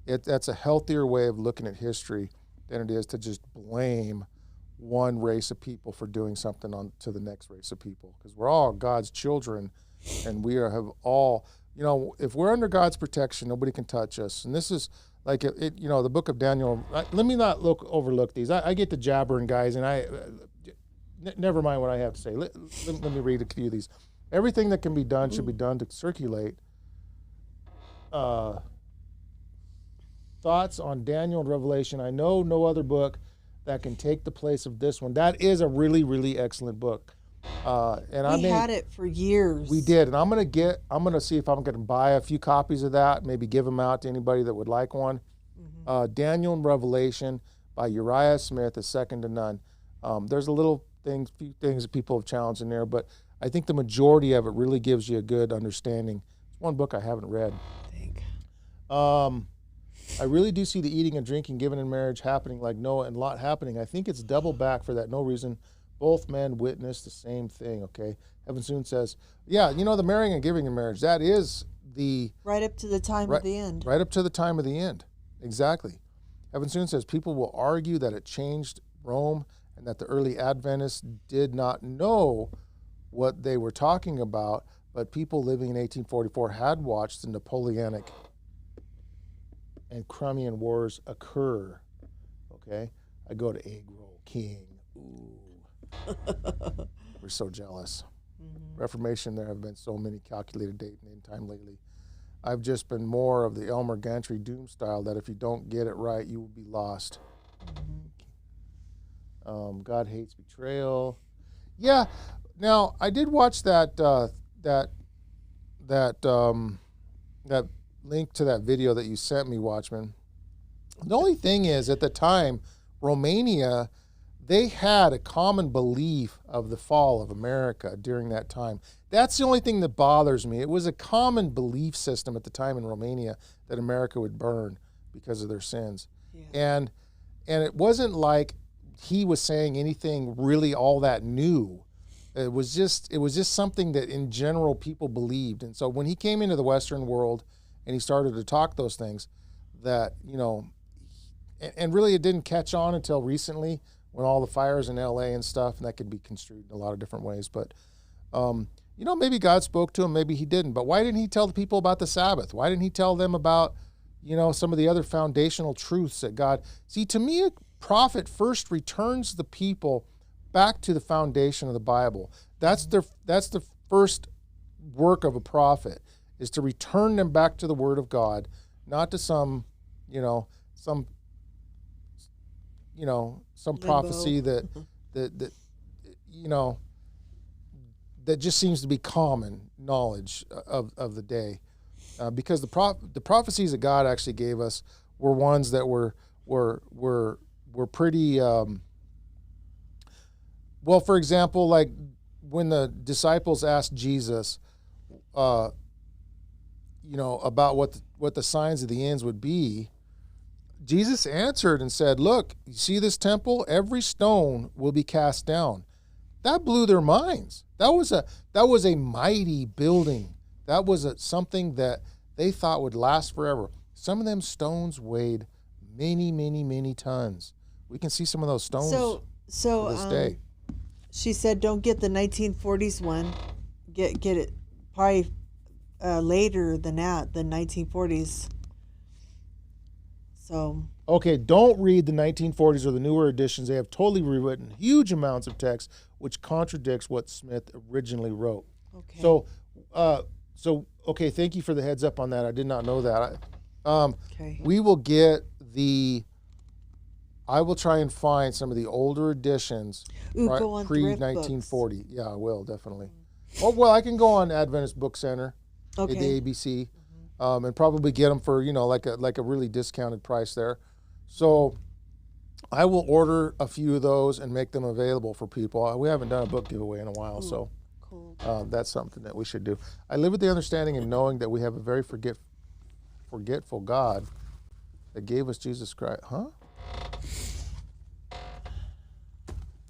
that's a healthier way of looking at history than it is to just blame one race of people for doing something on to the next race of people, because we're all God's children, and have all, if we're under God's protection, nobody can touch us. And this is like the book of Daniel. Let me not overlook these. I get to jabbering, guys, and never mind what I have to say. Let me read a few of these. Everything that can be done should be done to circulate thoughts on Daniel and Revelation. I know no other book that can take the place of this one. That is a really, really excellent book. And we had it for years. We did, and I'm gonna see if I'm gonna buy a few copies of that. Maybe give them out to anybody that would like one. Daniel and Revelation by Uriah Smith is second to none. There's few things that people have challenged in there, but I think the majority of it really gives you a good understanding. It's one book I haven't read. I really do see the eating and drinking given in marriage happening like Noah and Lot happening. I think it's double back for that no reason. Both men witnessed the same thing, okay? Heaven Soon says, yeah, the marrying and giving in marriage, that is the... Right up to the time of the end. Right up to the time of the end, exactly. Heaven Soon says, people will argue that it changed Rome and that the early Adventists did not know what they were talking about, but people living in 1844 had watched the Napoleonic and Crimean Wars occur, okay? I go to Egg Roll King. Ooh. We're so jealous. Reformation, there have been so many calculated date and end time lately. I've just been more of the Elmer Gantry doom style that if you don't get it right, you will be lost. God hates betrayal. Yeah. Now I did watch that link to that video that you sent me, Watchman. The only thing is, at the time, Romania, they had a common belief of the fall of America during that time. That's the only thing that bothers me. It was a common belief system at the time in Romania that America would burn because of their sins. Yeah. And it wasn't like he was saying anything really all that new. It was just something that in general people believed. And so when he came into the Western world and he started to talk those things, that, and really it didn't catch on until recently, when all the fires in LA and stuff, and that could be construed in a lot of different ways. But, maybe God spoke to him, maybe he didn't. But why didn't he tell the people about the Sabbath? Why didn't he tell them about, some of the other foundational truths that God... See, to me, a prophet first returns the people back to the foundation of the Bible. That's the first work of a prophet, is to return them back to the Word of God, not to some prophecy that just seems to be common knowledge of the day, because the prophecies that God actually gave us were ones that were pretty well. For example, like when the disciples asked Jesus, about what the signs of the ends would be, Jesus answered and said, look, you see this temple? Every stone will be cast down. That blew their minds. That was a mighty building. That was something that they thought would last forever. Some of them stones weighed many, many, many tons. We can see some of those stones to this day. She said, don't get the 1940s one. Get it probably later than that, the 1940s. So okay, don't read the 1940s or the newer editions. They have totally rewritten huge amounts of text, which contradicts what Smith originally wrote. Okay. So okay, thank you for the heads up on that. I did not know that. Okay. We will get I will try and find some of the older editions, pre-1940. Yeah, I will, definitely. Oh, well, I can go on Adventist Book Center, at the ABC, and probably get them for, like a really discounted price there. So I will order a few of those and make them available for people. We haven't done a book giveaway in a while, so cool. That's something that we should do. I live with the understanding and knowing that we have a very forgetful God that gave us Jesus Christ. Huh?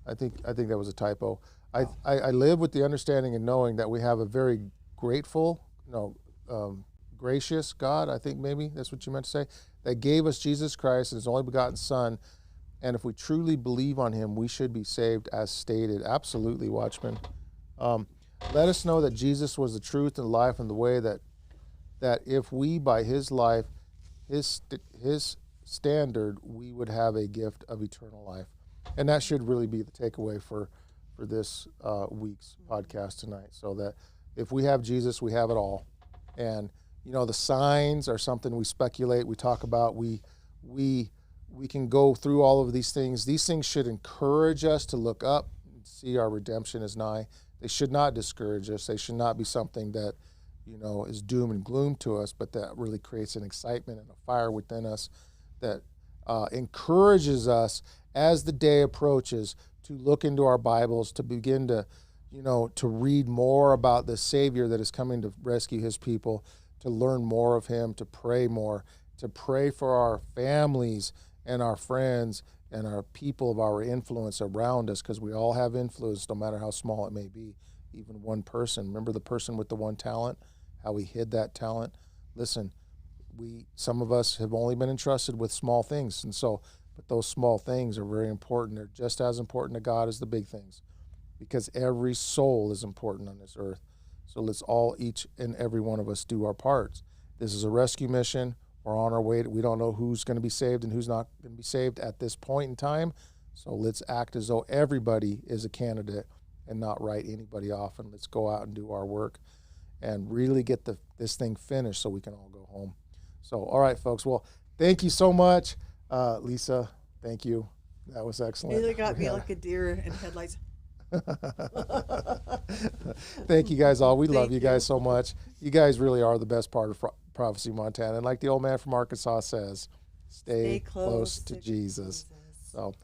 I think that was a typo. I live with the understanding and knowing that we have a very gracious God, I think maybe that's what you meant to say, that gave us Jesus Christ, his only begotten Son, and if we truly believe on him, we should be saved as stated. Absolutely, Watchman. Let us know that Jesus was the truth and life and the way, that if we, by his life, his standard, we would have a gift of eternal life. And that should really be the takeaway for this week's podcast tonight. So that if we have Jesus, we have it all. And the signs are something we speculate, we talk about, we can go through all of these things. These things should encourage us to look up and see our redemption is nigh. They should not discourage us. They should not be something that, is doom and gloom to us, but that really creates an excitement and a fire within us that encourages us as the day approaches to look into our Bibles, to begin to, to read more about the Savior that is coming to rescue his people, to learn more of him, to pray more, to pray for our families and our friends and our people of our influence around us, because we all have influence, no matter how small it may be. Even one person. Remember the person with the one talent, how he hid that talent? Listen, some of us have only been entrusted with small things, but those small things are very important. They're just as important to God as the big things, because every soul is important on this earth. So let's all, each and every one of us, do our parts. This is a rescue mission. We're on our way. We don't know who's going to be saved and who's not going to be saved at this point in time. So let's act as though everybody is a candidate and not write anybody off. And let's go out and do our work and really get this thing finished so we can all go home. So, all right, folks. Well, thank you so much. Lisa, thank you. That was excellent. You got me like a deer in headlights. Thank you guys all. We love you guys so much. You guys really are the best part of Prophecy Montana. And like the old man from Arkansas says, stay close to Jesus. So.